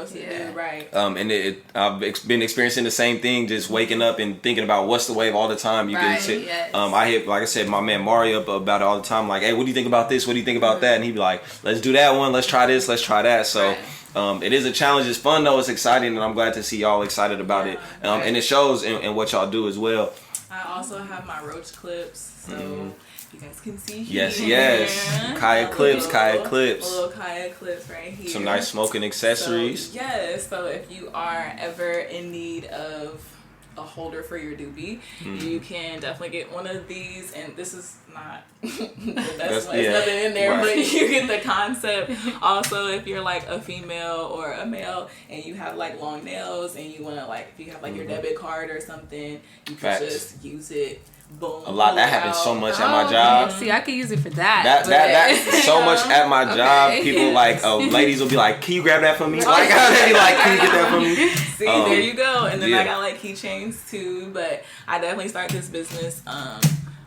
Right. And I've been experiencing the same thing, just waking up and thinking about what's the wave all the time. You can sit. I hit, like I said, my man Mario up about it all the time. Like, hey, what do you think about this? What do you think about that? And he'd be like, let's do that one. Let's try this. Let's try that. So. It is a challenge. It's fun though. It's exciting, and I'm glad to see y'all excited about it. And it shows in what y'all do as well. I also have my roach clips, so you guys can see here. Yes. Kaya clips. Little Kaya clips right here. Some nice smoking accessories. So if you are ever in need of a holder for your doobie, you can definitely get one of these. And this is not there's nothing in there, but you get the concept. Also, if you're like a female or a male and you have like long nails and you want to like, if you have like your debit card or something, you can just use it. Boom. A lot that happens so much at my job. See, I could use it for that. That so much at my job. People like ladies will be like, "Can you grab that for me?" Like, they be like, "Can you get that for me?" See, there you go. And then I got like keychains too. But I definitely started this business.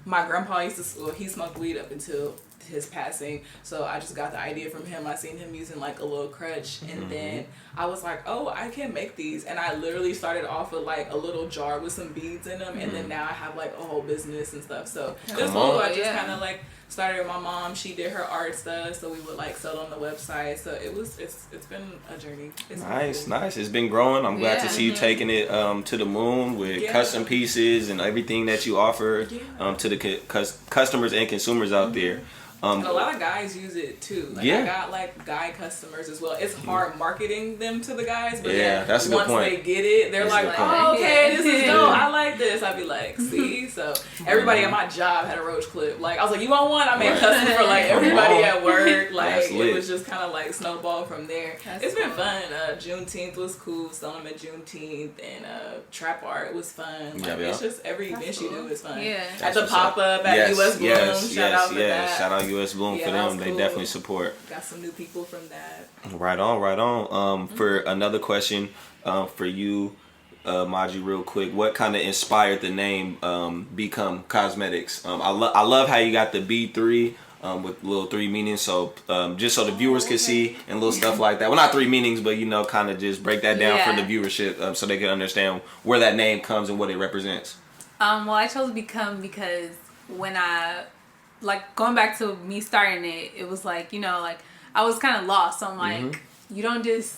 My grandpa used to, he smoked weed up until his passing, so I just got the idea from him. I seen him using like a little crutch, and then I was like, oh, I can make these. And I literally started off with like a little jar with some beads in them, and then now I have like a whole business and stuff. So this little, I just kind of like started with my mom. She did her art stuff, so we would like sell on the website. So it's been a journey. Nice. It's been growing. I'm glad to see you taking it to the moon with custom pieces and everything that you offer to the customers and consumers out there. And a lot of guys use it too. Like I got like guy customers as well. It's hard marketing them to the guys, but that's a good once point. they get it, they're like, oh, okay, this is dope. I like this. I'd be like, see? So everybody at my job had a roach clip. Like I was like, you want one? I made custom for like everybody at work. Like it was just kind of like snowball from there. It's been fun. Juneteenth was cool. Selling them at Juneteenth, and trap art was fun. Like it's just every event you do is fun. At the pop up at US Bloom. Shout out for that. Shout out US Bloom for them. They definitely support. Got some new people from that. Right on. For another question, for you, Maji, real quick, what kind of inspired the name B3COME Cosmetics? I love how you got the B3 with little 3 meanings, so just so the viewers can see and little stuff like that. Well, not 3 meanings, but kind of just break that down for the viewership so they can understand where that name comes and what it represents. Well, I chose B3COME because when I going back to me starting it, it was like, like I was kind of lost. So I'm like, you don't just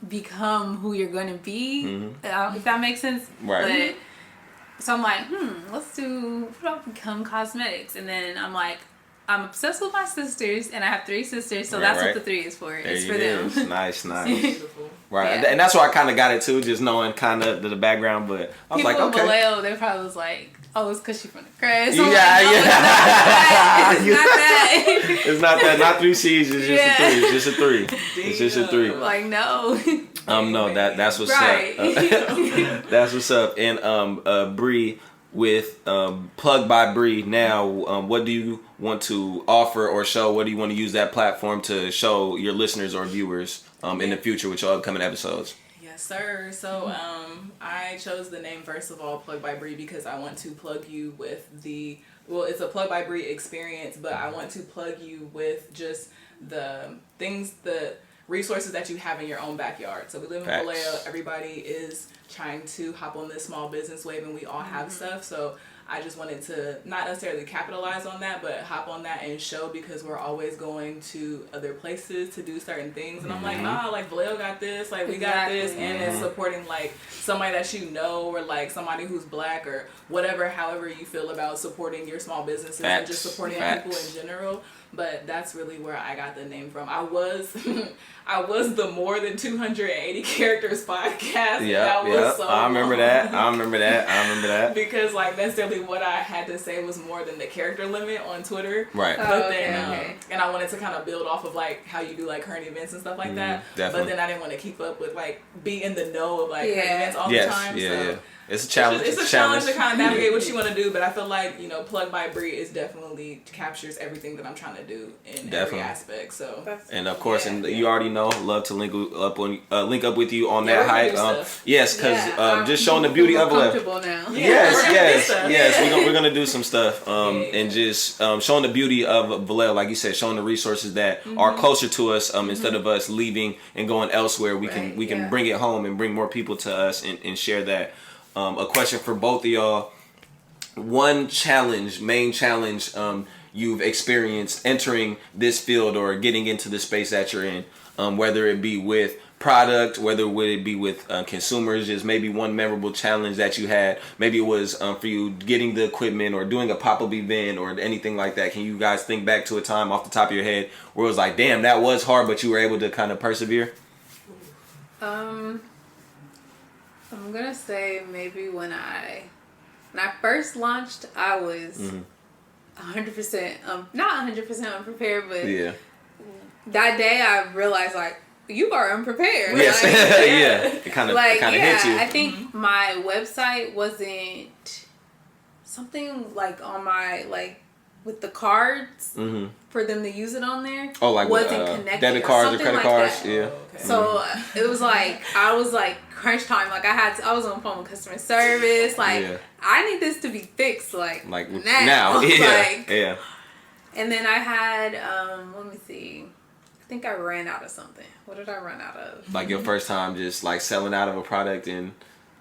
become who you're going to be, if that makes sense. Right. But, so I'm like, let's do B3COME Cosmetics. And then I'm like, I'm obsessed with my sisters, and I have 3 sisters, so that's what the 3 is for. It's for them. Nice. Right, and that's why I kind of got it too, just knowing kind of the background. But I was like, okay. People in Vallejo, they probably was like, oh, it's because she's from the crest. So It's not that. Not 3 C's. It's just a 3. It's just a 3. It's just a 3. Like no. No, that's what's up. That's what's up. And Bri, with PluggedByBri now, what do you want to offer or show? What do you want to use that platform to show your listeners or viewers in the future with your upcoming episodes? Yes, sir. So I chose the name, first of all, PluggedByBri, because I want to plug you with it's a PluggedByBri experience, but I want to plug you with just the things, the resources that you have in your own backyard. So we live in Vallejo. Everybody is trying to hop on this small business wave, and we all have stuff. So I just wanted to not necessarily capitalize on that, but hop on that and show, because we're always going to other places to do certain things. And I'm like, nah, like Vallejo got this, like we got this. And it's supporting like somebody that you know, or like somebody who's Black, or whatever, however you feel about supporting your small businesses and just supporting people in general. But that's really where I got the name from. I was the More Than 280 Characters podcast. Yeah, so I remember that. Because like necessarily what I had to say was more than the character limit on Twitter. Right. But and I wanted to kind of build off of like how you do like current events and stuff like that. Definitely. But then I didn't want to keep up with like be in the know of like current events all the time. Yeah. It's a challenge. It's a challenge to kind of navigate what you want to do, but I feel like, Plugged by Bri is definitely captures everything that I'm trying to do in every aspect. So, and of course, and you already know, love to link up with you on that hype. Yes, because just showing the beauty of it. Yes. We're gonna do some stuff, and just showing the beauty of Vallejo, like you said, showing the resources that are closer to us. Instead of us leaving and going elsewhere, we can bring it home and bring more people to us and share that. A question for both of y'all. One main challenge you've experienced entering this field or getting into the space that you're in, whether it be with product, whether it be with consumers, just maybe one memorable challenge that you had. Maybe it was for you getting the equipment or doing a pop-up event or anything like that. Can you guys think back to a time off the top of your head where it was like, damn, that was hard, but you were able to kind of persevere? I'm gonna say maybe when I first launched, I was 100%, not 100% unprepared, but that day I realized like, you are unprepared. Yes, like, it kind of hit you. I think my website wasn't something like on my with the cards for them to use it on there. Oh, like wasn't connected. Debit cards or credit like cards. That. Yeah. Okay. So it was like I was like crunch time. Like I was on the phone with customer service. Like I need this to be fixed. Like now. Yeah. And then I had let me see. I think I ran out of something. What did I run out of? Like your first time just like selling out of a product and.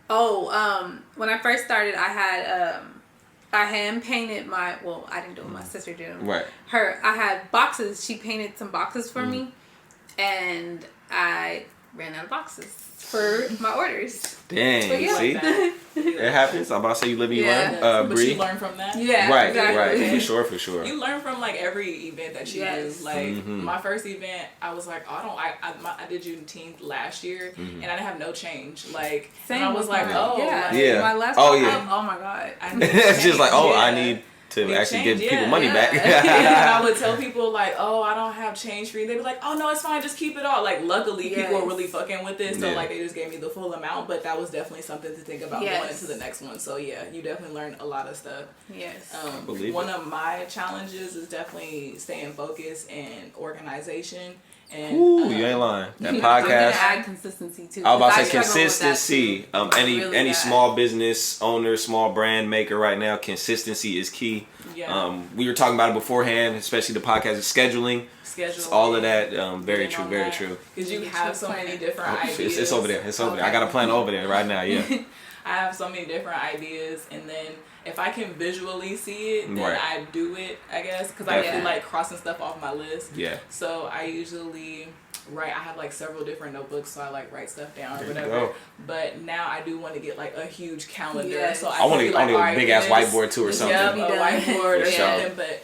When I first started, I hand painted I didn't do it, my sister did them. Right. I had boxes, she painted some boxes for me, and I ran out of boxes for my orders. Dang, see? It happens. I'm about to say you live and you learn. But Bri? you learn from that? Yeah, right, exactly. right. For sure. You learn from like every event that you do. Like my first event, I was like, I did Juneteenth last year, and I didn't have no change. Like, and I was like, my last oh my god. It's just like, I need to actually give people money back. And I would tell people like, I don't have change for you. They'd be like, no, it's fine, just keep it all. Like, luckily people were really fucking with this, so like they just gave me the full amount. But that was definitely something to think about going into the next one. So you definitely learned a lot of stuff. Yes. One of my challenges is definitely staying focused and organization. And you ain't lying. That podcast. I'm gonna add consistency too. I was about to say consistency. Any small business owner, small brand maker right now, consistency is key. Yeah. We were talking about it beforehand, especially the podcast is scheduling. All of that. Very true. Because you have so many different ideas. It's over there. I got a plan over there right now. Yeah. I have so many different ideas, and then if I can visually see it, then I do it, I guess, because I feel like crossing stuff off my list. Yeah. So I usually write. I have like several different notebooks, so I like write stuff down or whatever. But now I do want to get like a huge calendar. Yes. So I want to get a big ass whiteboard too or something. Yeah, a whiteboard or something. But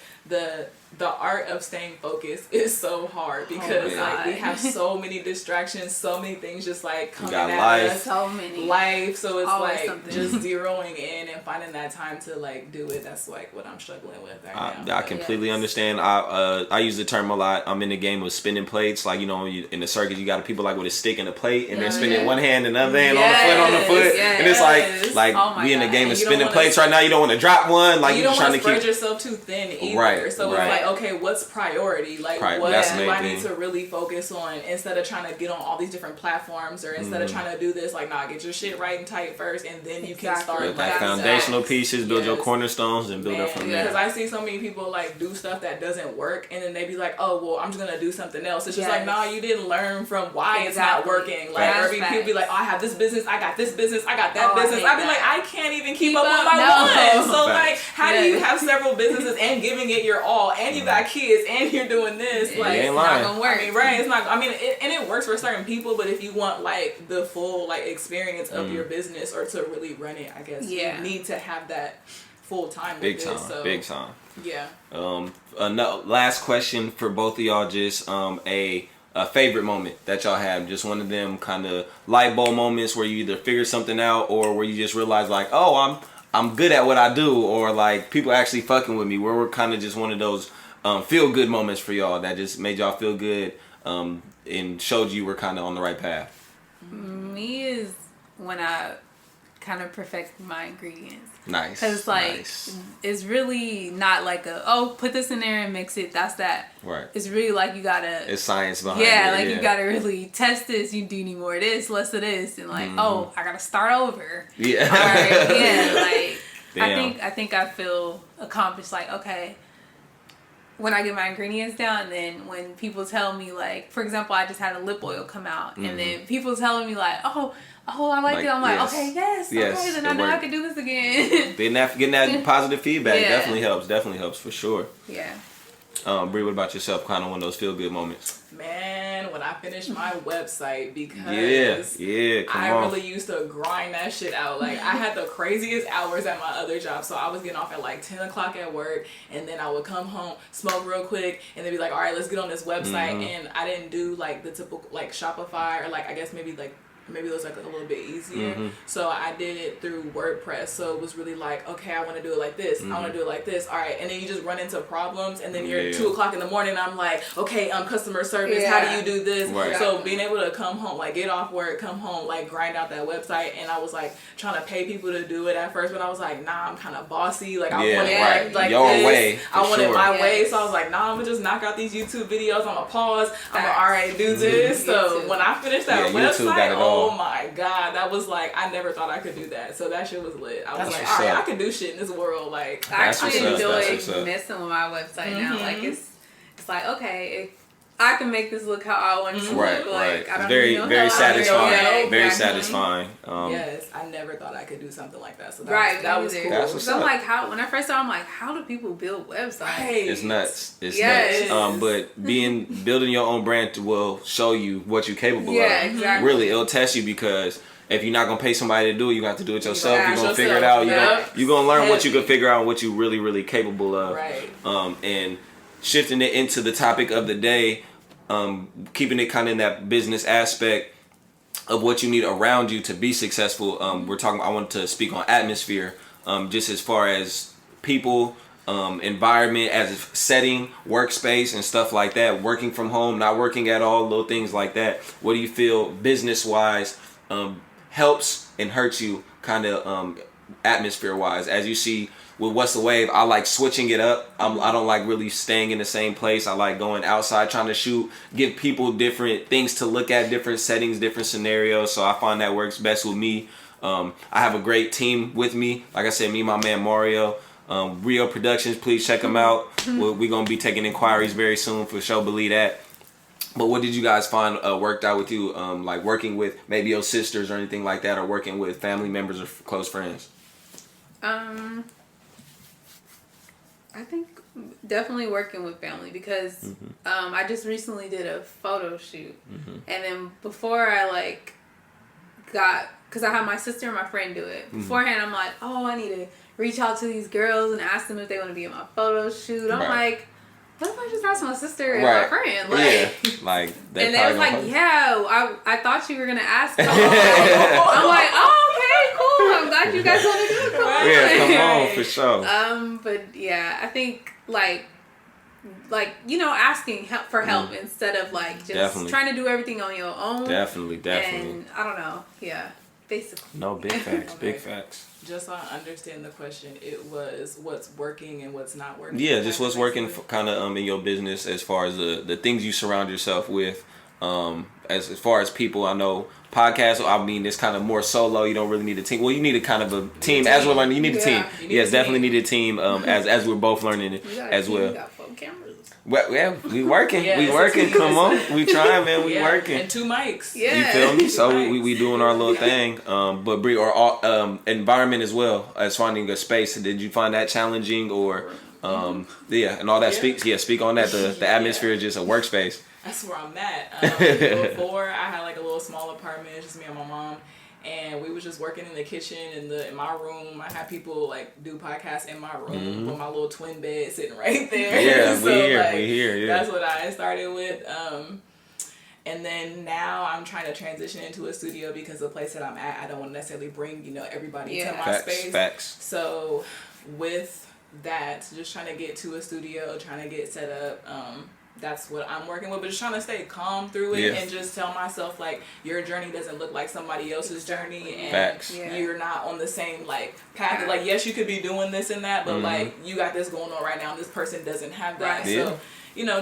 the art of staying focused is so hard because we have so many distractions, so many things just like coming at us. So many. Life. So it's always like something. just zeroing in and finding that time to like do it. That's like what I'm struggling with right now. I completely understand. I use the term a lot. I'm in the game of spinning plates. Like, in the circus, you got people like with a stick and a plate, and they're spinning one hand and another hand on the foot. And it's like we in the game of spinning plates right now. You don't want to drop one. Like you don't want to spread yourself too thin either. Right. So it's like, okay, what's priority? Like, what do I need to really focus on instead of trying to get on all these different platforms, or instead of trying to do this, like, nah, get your shit right and tight first, and then you can start. Build like foundational pieces, build your cornerstones, and build up from there. Because I see so many people, like, do stuff that doesn't work, and then they be like, oh, well, I'm just gonna do something else. It's just like, nah, you didn't learn from why it's not working. Like, or people be like, oh, I have this business, I got this business, I got that business. I'd be like, I can't even keep up with my one. So like, how do you have several businesses and giving it your all, and you got kids, and you're doing this? Like, it's not gonna work. I mean, right? It's not. I mean, it works for certain people, but if you want like the full like experience of your business or to really run it, I guess you need to have that full time. Big time. Yeah. No, last question for both of y'all. Just a favorite moment that y'all have, just one of them kind of light bulb moments where you either figure something out or where you just realize like, oh, I'm good at what I do, or like people actually fucking with me, where we're kind of just one of those feel good moments for y'all that just made y'all feel good and showed you we're kind of on the right path. Me is when I kind of perfect my ingredients. Nice. Because like it's really not like put this in there and mix it. That's that. Right. It's really like you gotta. It's science behind it. Yeah, like you gotta really test this. You do need more of this, less of this, and like I gotta start over. Yeah. All right. Yeah. Like Damn. I think I feel accomplished. Like okay. When I get my ingredients down, and then when people tell me, like, for example, I just had a lip oil come out, and then people telling me, like, oh, I like it. I'm like, okay, yes, okay, then I know I can do this again. Getting that positive feedback definitely helps for sure. Yeah. Bri, what about yourself? Kind of one of those feel good moments. Man, when I finished my website, because I really used to grind that shit out. Like, I had the craziest hours at my other job, so I was getting off at like 10 o'clock at work, and then I would come home, smoke real quick, and then be like, all right, let's get on this website. And I didn't do like the typical like Shopify, or like I guess maybe it was like a little bit easier. So I did it through WordPress. So it was really like, okay, I want to do it like this. I want to do it like this. All right. And then you just run into problems, and then you're 2 o'clock in the morning. I'm like, okay, customer service. How do you do this? Right. So being able to come home, like get off work, come home, like grind out that website. And I was like trying to pay people to do it at first, but I was like, nah, I'm kind of bossy. Like I want it like your this. way. I want it my way. So I was like, nah, I'm gonna just knock out these YouTube videos. I'm gonna pause. I'm gonna all right do this. So when I finished that website, oh my god. That was like, I never thought I could do that. So that shit was lit. I was like, all right, I can do shit in this world. Like, I actually enjoy messing with my website now. Like, it's like, okay, if I can make this look how I want it to look. Like, I don't very satisfying. Exactly. Very satisfying. Yes, I never thought I could do something like that. So that was cool. That's what's I'm up. like, when I first started, I'm like, how do people build websites? Right. It's nuts. It's nuts. But building your own brand will show you what you're capable of. Yeah, exactly. Really, it'll test you, because if you're not gonna pay somebody to do it, you have to do it yourself. You're gonna figure it out. You're gonna learn what you can figure out and what you're really, really capable of. Right. And shifting it into the topic of the day, keeping it kind of in that business aspect of what you need around you to be successful. I want to speak on atmosphere, just as far as people, environment, as a setting, workspace, and stuff like that. Working from home, not working at all, little things like that. What do you feel business wise helps and hurts you kind of atmosphere wise? As you see with What's the Wave, I like switching it up. I don't like really staying in the same place. I like going outside, trying to shoot, give people different things to look at, different settings, different scenarios. So I find that works best with me. I have a great team with me. Like I said, me and my man Mario, Rio Productions, please check them out. We're going to be taking inquiries very soon, for sure, believe that. But what did you guys find worked out with you, like working with maybe your sisters or anything like that, or working with family members or close friends? I think definitely working with family, because I just recently did a photo shoot, and then before I because I had my sister and my friend do it beforehand, I'm like, oh, I need to reach out to these girls and ask them if they want to be in my photo shoot. I'm like, what if I just asked my sister and my friend? Like, and they was like, I thought you were gonna ask them. I'm like, oh, okay, cool. I'm glad you guys want to do it. Come on, for sure. But yeah, I think like asking for help instead of like just trying to do everything on your own. Definitely. And I don't know. Yeah. Basically. No, big facts. Okay. Big facts. Just so I understand the question, it was what's working and what's not working. Yeah, just what's working kind of in your business as far as the things you surround yourself with. As far as people, I know podcasts. I mean, it's kind of more solo. You don't really need a team. Well, you need a kind of a team as we're learning. You need a team. Yes, definitely need a team. As we're both learning it as well. You got 4 cameras. Well, yeah, we working. We working. Come on, we trying, man. We working. And 2 mics. Yeah. You feel me? So we doing our little thing. But Bri, or environment as well as finding a space. Did you find that challenging or and all that? Speak on that. The atmosphere is just a workspace. That's where I'm at. Before I had like a little small apartment, just me and my mom, and we was just working in the kitchen in my room. I had people like do podcasts in my room with my little twin bed sitting right there. Yeah, so, we here. Yeah, that's what I started with. And then now I'm trying to transition into a studio because the place that I'm at, I don't want to necessarily bring everybody to my space. Facts. So with that, just trying to get to a studio, trying to get set up. That's what I'm working with, but just trying to stay calm through it and just tell myself like your journey doesn't look like somebody else's journey, and you're not on the same like path. Like yes, you could be doing this and that, but like you got this going on right now, and this person doesn't have that. Right. So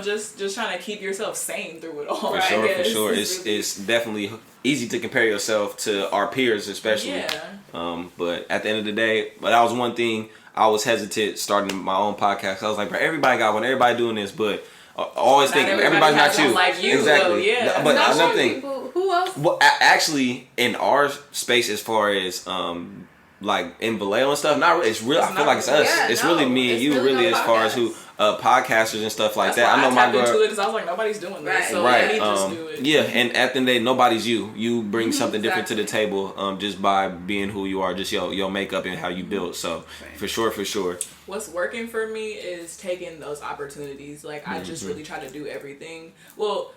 just trying to keep yourself sane through it all. For sure. It's definitely easy to compare yourself to our peers, especially. Yeah. But at the end of the day, that was one thing I was hesitant starting my own podcast. I was like, bro, everybody got one, everybody doing this, but always think everybody's not you. Like you. Exactly. Yeah. But another thing. Who else? Well, actually, in our space, as far as like in Vallejo and stuff, not really. It's real. I feel like it's us. Yeah, it's really me and you. Really, as far as who podcasters and stuff like that. I know my girl. Because I was like, nobody's doing this, so let me just do it. Yeah, and at the end of the day, nobody's you. You bring something different to the table, just by being who you are, just your makeup and how you build. So for sure. What's working for me is taking those opportunities. Like I just really try to do everything. Well,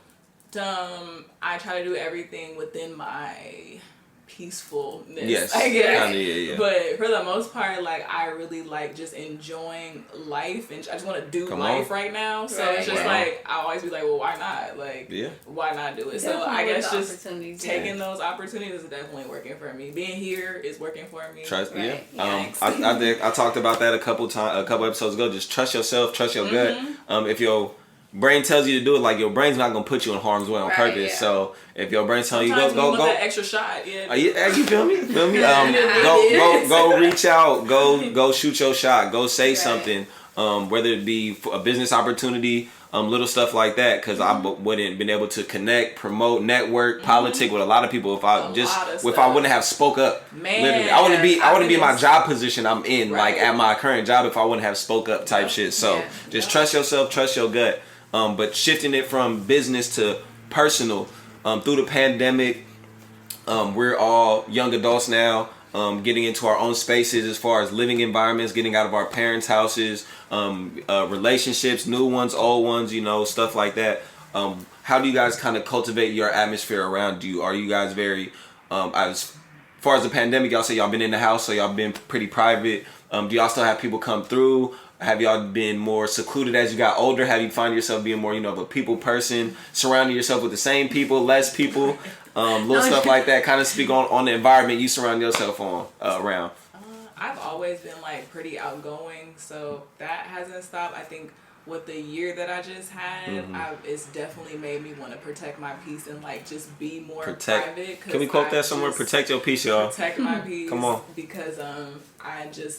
I try to do everything within my peacefulness. Yes, I guess. Yeah. But for the most part, like I really like just enjoying life, and I just want to do life right now. So it's just like I always be like, well, why not? Like, why not do it? So I guess just taking those opportunities is definitely working for me. Being here is working for me. I talked about that a couple episodes ago. Just trust yourself, trust your gut. If your brain tells you to do it, like your brain's not gonna put you in harm's way on purpose. Yeah. So if your brain's telling you go that extra shot, you feel me? Go reach out, go shoot your shot, go say something. Whether it be a business opportunity, little stuff like that. Because I wouldn't been able to connect, promote, network, politic with a lot of people if I wouldn't have spoke up. Man, literally, I wouldn't be in my job position I'm in, like at my current job, if I wouldn't have spoke up type shit. So just trust yourself, trust your gut. But shifting it from business to personal, through the pandemic, we're all young adults now, getting into our own spaces as far as living environments, getting out of our parents' houses, relationships, new ones, old ones, stuff like that. How do you guys kind of cultivate your atmosphere around you? Are you guys very, as far as the pandemic, y'all say y'all been in the house, so y'all been pretty private. Do y'all still have people come through? Have y'all been more secluded as you got older? Have you find yourself being more, of a people person, surrounding yourself with the same people, less people, little stuff like that? Kind of speak on the environment you surround yourself around. I've always been like pretty outgoing, so that hasn't stopped. I think with the year that I just had, it's definitely made me want to protect my peace and like just be more private. Can we quote that somewhere? Protect your peace, y'all. Protect my peace. Come on. Because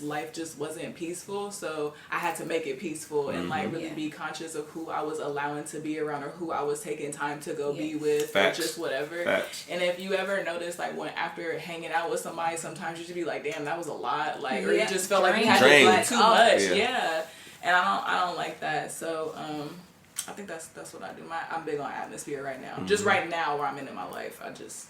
life just wasn't peaceful, so I had to make it peaceful and like really be conscious of who I was allowing to be around or who I was taking time to go be with or just whatever. And if you ever notice, like when after hanging out with somebody, sometimes you should be like, damn, that was a lot, like or you just felt like you had to do too much. And I don't like that. So I think that's what I do. I'm big on atmosphere right now. Just right now where I'm in my life,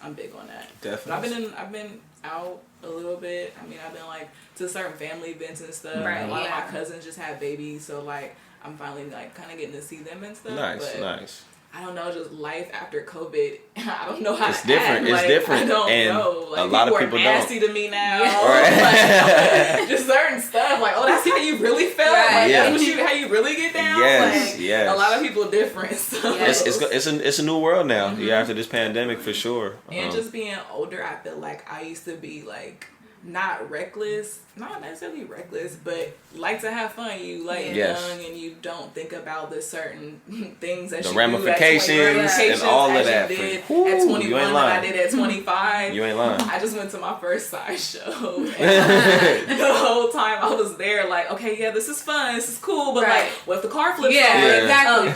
I'm big on that. Definitely. But I've been out a little bit. I mean, I've been like to certain family events and stuff. Right. A lot of my cousins just had babies, so like I'm finally like kind of getting to see them and stuff. Nice. I don't know, just life after COVID. I don't know how it's to different. act. It's like, different. I don't and know. Like, a lot of people are nasty don't. to me now. Right. Like, just certain stuff. Like, oh, that's how you really felt. Like, yeah. how you really get down. Yes, like, yes. A lot of people are different. So. Yes. It's a new world now. Yeah, after this pandemic for sure. And just being older, I feel like I used to be like not reckless, not necessarily reckless, but like to have fun. You like young and you don't think about the certain things that the you ramifications do and all of that. Did at You 21 ain't than I lying. did at 25. You ain't lying. I just went to my first sideshow. The whole time I was there, like, okay, yeah, this is fun, this is cool, but like, what if the car flips over? Exactly.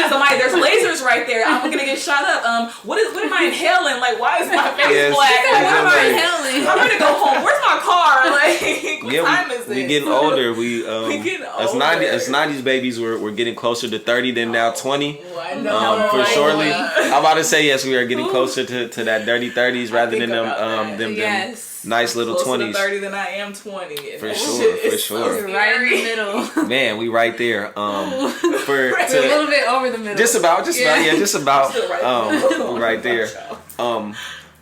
Somebody, there's lasers right there. I'm gonna get shot up. What am I inhaling? Like, why is my face black? What am I inhaling? I'm gonna go home. Where's my car? Like, what time is it? We getting older. We getting older. As 90s babies, we're getting closer to 30 than now 20. I know. For surely. I'm about to say yes. We are getting closer to that dirty 30s rather than them nice little closer 20s. To 30 than I am 20. For sure. So right in the middle. Man, we right there. We're a little bit over the middle. Just about. Right there.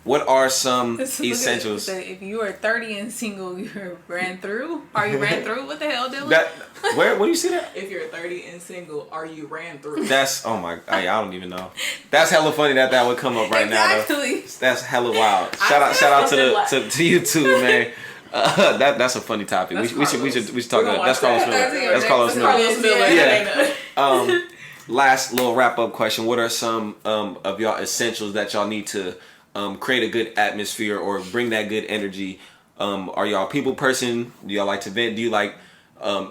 What are some essentials? If you are 30 and single, you ran through. Are you ran through? What the hell, Dylan? Where do you see that? If you're 30 and single, are you ran through? That's I don't even know. That's hella funny that would come up right now. Though. That's hella wild. Shout out to you too, man. That's a funny topic. We should talk about. That's Carlos Miller. Yeah. Last little wrap up question. What are some of y'all essentials that y'all need to create a good atmosphere or bring that good energy? Are y'all a people person? Do y'all like to vent? Do you like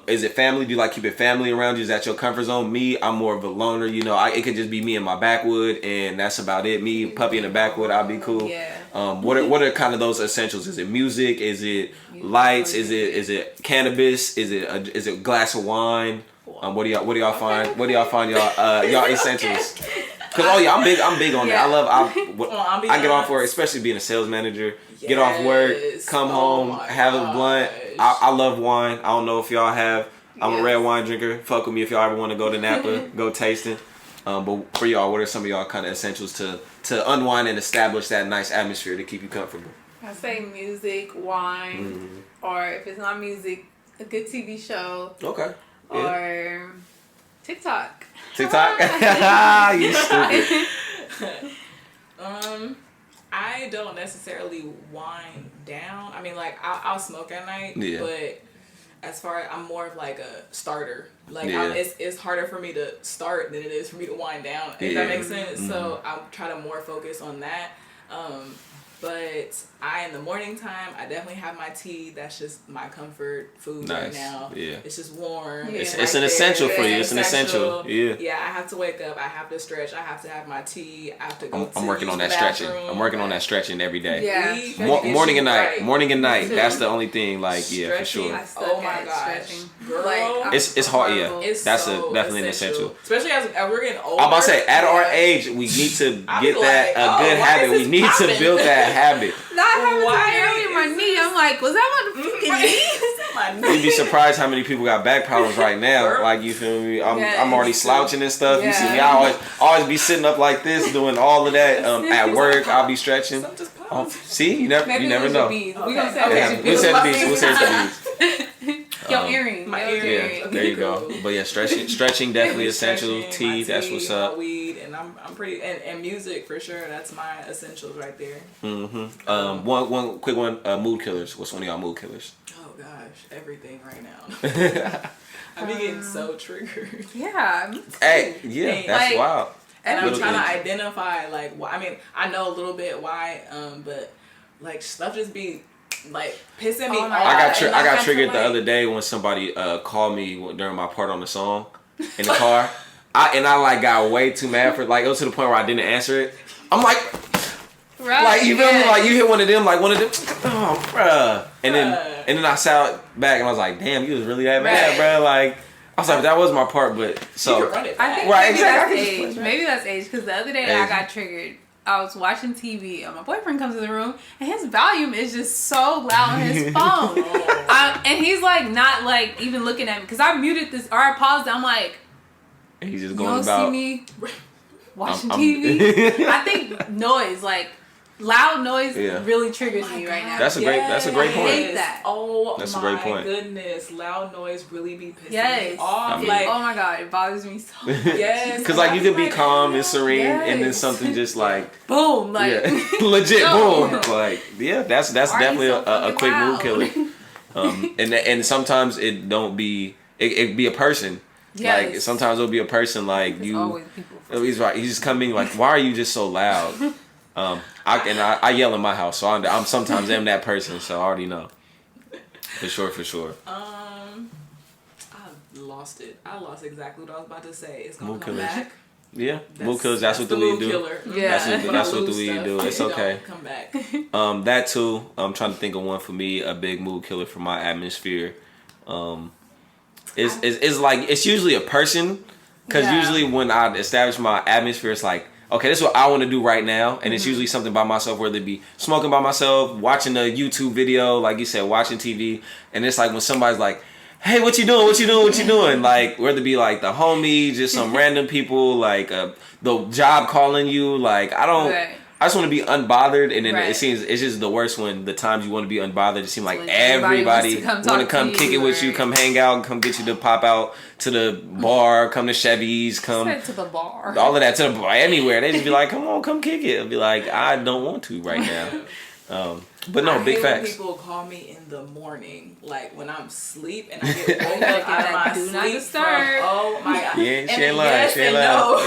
is it family? Do you like keeping family around you? Is that your comfort zone? Me, I'm more of a loner. You know, it could just be me in my backwood and that's about it. Me, puppy in the backwood, I'll be cool. Yeah. What are kind of those essentials? Is it music? Is it lights? Is it cannabis? Is it a glass of wine? What do y'all find? What do y'all find y'all essentials? Cause I'm big on that. I get off work, especially being a sales manager. Get off work, come home, have a blunt. I love wine. I don't know if y'all have. I'm a red wine drinker. Fuck with me if y'all ever want to go to Napa, go tasting. But for y'all, what are some of y'all kind of essentials to unwind and establish that nice atmosphere to keep you comfortable? I say music, wine, or if it's not music, a good TV show. Okay. Or TikTok. You stupid. I don't necessarily wind down. I mean, like I'll smoke at night, but as far as I'm more of like a starter. Like it's harder for me to start than it is for me to wind down. If that makes sense. So I'll try to more focus on that. But in the morning time, I definitely have my tea. That's just my comfort food right now. Yeah. It's just warm. Yeah. It's an essential for you. It's an essential. Yeah. Yeah, I have to wake up. I have to stretch. I have to have my tea. I have to go I'm working on that stretching. I'm working on that stretching every day. Yeah. Morning and night. Right. Morning and night. That's the only thing. Like, for sure. Oh my gosh. Girl, like, it's hard. Yeah. That's definitely an essential. Especially as we're getting older. I'm about to say, at our age, we need to get that a good habit. We need to build that habit. Why in my knee? I'm like, was that my fucking knee? You'd be surprised how many people got back problems right now. Like, you feel me? I'm already slouching and stuff. You see me, I always be sitting up like this, doing all of that. At work, I'll be stretching. See, you never know. We gonna say we'll say the beats. We'll say the beats. Your earring. My earring. Yeah, there you go. But yeah, stretching definitely essential. Tea, that's what's up. Weed, and I'm pretty and music for sure. That's my essentials right there. One quick one. Mood killers. What's one of y'all mood killers? Oh gosh, everything right now. I be getting so triggered. Yeah. Hey, yeah, that's wild. And I'm trying to identify like why. I mean, I know a little bit why, but like stuff just be like pissing me off. I got triggered the other day when somebody called me during my part on the song in the car. I like got way too mad for like it was to the point where I didn't answer it. I'm like, like you feel me? Like you hit one of them, oh bruh. And then I sat back and I was like, damn, you was really that mad, bruh. Like I was like, that was my part, but so I think maybe that's age because the other day I got triggered. I was watching TV and my boyfriend comes in the room and his volume is just so loud on his phone. And he's like not like even looking at me because I muted this or I paused it. I'm like, and he's just you going don't about see me watching TV. I think noise like loud noise really triggers me right now. That's a great point. I hate that. Oh, that's a great point. Goodness, loud noise really be pissing me off. I mean, like, oh my god, it bothers me so much. Yes, because like you can be calm and serene, and then something just like boom, like legit boom, like that's definitely a quick mood killer. And sometimes it don't be it be a person. Yes. Like sometimes it'll be a person like it's you. He's right. He's just coming like, why are you just so loud? I yell in my house, so I'm sometimes am that person, so I already know. For sure. I lost it. I lost exactly what I was about to say. It's gonna come back. Yeah, mood killers. That's what the weed do. Yeah, that's what the weed do. It's okay. Come back. That too. I'm trying to think of one for me. A big mood killer for my atmosphere. It's like it's usually a person, because usually when I establish my atmosphere, it's like, okay, this is what I want to do right now, and it's usually something by myself, whether it be smoking by myself, watching a YouTube video, like you said, watching TV, and it's like when somebody's like, hey, what you doing? Like, whether it be like the homie, just some random people, like the job calling you, like I just want to be unbothered, and then it seems it's just the worst when the times you want to be unbothered, it seems like everybody want to come kick it with you, come hang out, come get you to pop out to the bar, come to Chevy's, come to the bar, all of that, to the bar, anywhere. They just be like, come on, come kick it. I'll be like, I don't want to right now. But no, big facts. When people call me in the morning, like when I'm asleep and I get woke up out of my do sleep. Not disturb. Oh my god. She ain't lying. She ain't lying. No.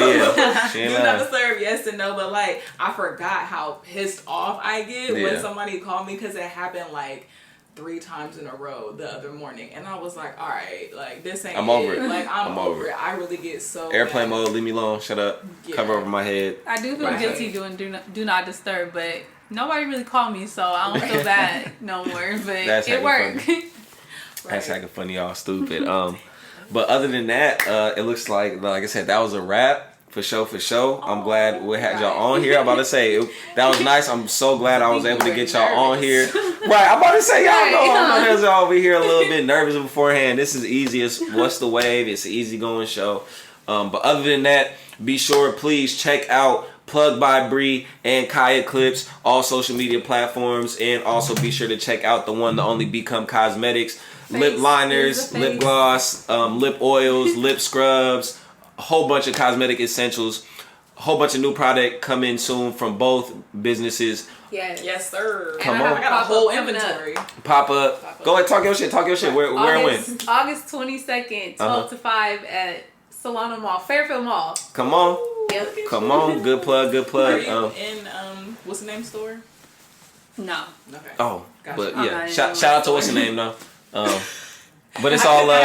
She ain't do lying. not disturb. Yes and no. But like I forgot how pissed off I get when somebody called me, because it happened like 3 times in a row the other morning, and I was like, all right, like this ain't. I'm over it. Like I'm over it. I really get so airplane mode. Leave me alone. Shut up. Cover over my head. I do feel guilty doing do not disturb, but nobody really called me, so I don't feel bad no more. But it worked. That's acting funny, y'all stupid. But other than that, it looks like I said, that was a wrap. For sure. I'm glad we had y'all on here. I'm about to say, that was nice. I'm so glad I was able to get y'all on here. Right, I'm about to say, y'all know there's y'all over here a little bit nervous beforehand. This is easiest. What's the Wave? It's an easygoing show. But other than that, be sure, please check out PluggedByBri and Kaya Clips, all social media platforms, and also be sure to check out the one, the only B3COME Cosmetics, lip liners, lip gloss, lip oils, lip scrubs, a whole bunch of cosmetic essentials, a whole bunch of new product coming soon from both businesses. Yes, sir. Come on. I got a whole inventory. Pop up. Go ahead, talk your shit. Where and when? August 22nd, 12 to 5 at Solana Mall, Fairfield Mall. Come on. Yep. Come on. Good plug. Are you in what's the name store? No. Okay. Oh, gotcha. But yeah, shout out to what's the name though. But it's all love.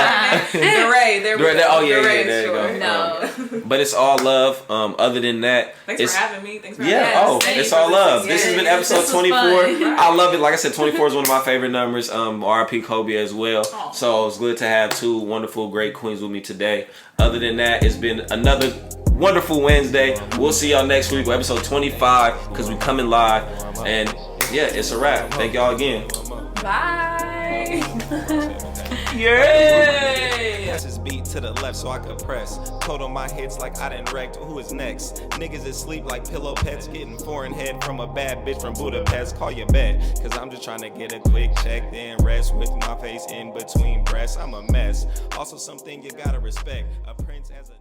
There we go. Oh yeah, there you go. No. But it's all love. Other than that, thanks for having me. Thanks for having me. It's all love. This has been episode 24. Fun. I love it. Like I said, 24 is one of my favorite numbers. R.I.P. Kobe as well. Aww. So it's good to have 2 wonderful, great queens with me today. Other than that, it's been another wonderful Wednesday. We'll see y'all next week with episode 25, because we coming live. And yeah, it's a wrap. Thank y'all again. Bye. Yay! That's his beat to the left so I could press. Coat on my hits like I done wrecked. Who is next? Niggas is sleep like pillow pets. Getting foreign head from a bad bitch from Budapest. Call your bet, cause I'm just trying to get a quick check, then rest with my face in between breasts. I'm a mess. Also something you gotta respect. A prince as a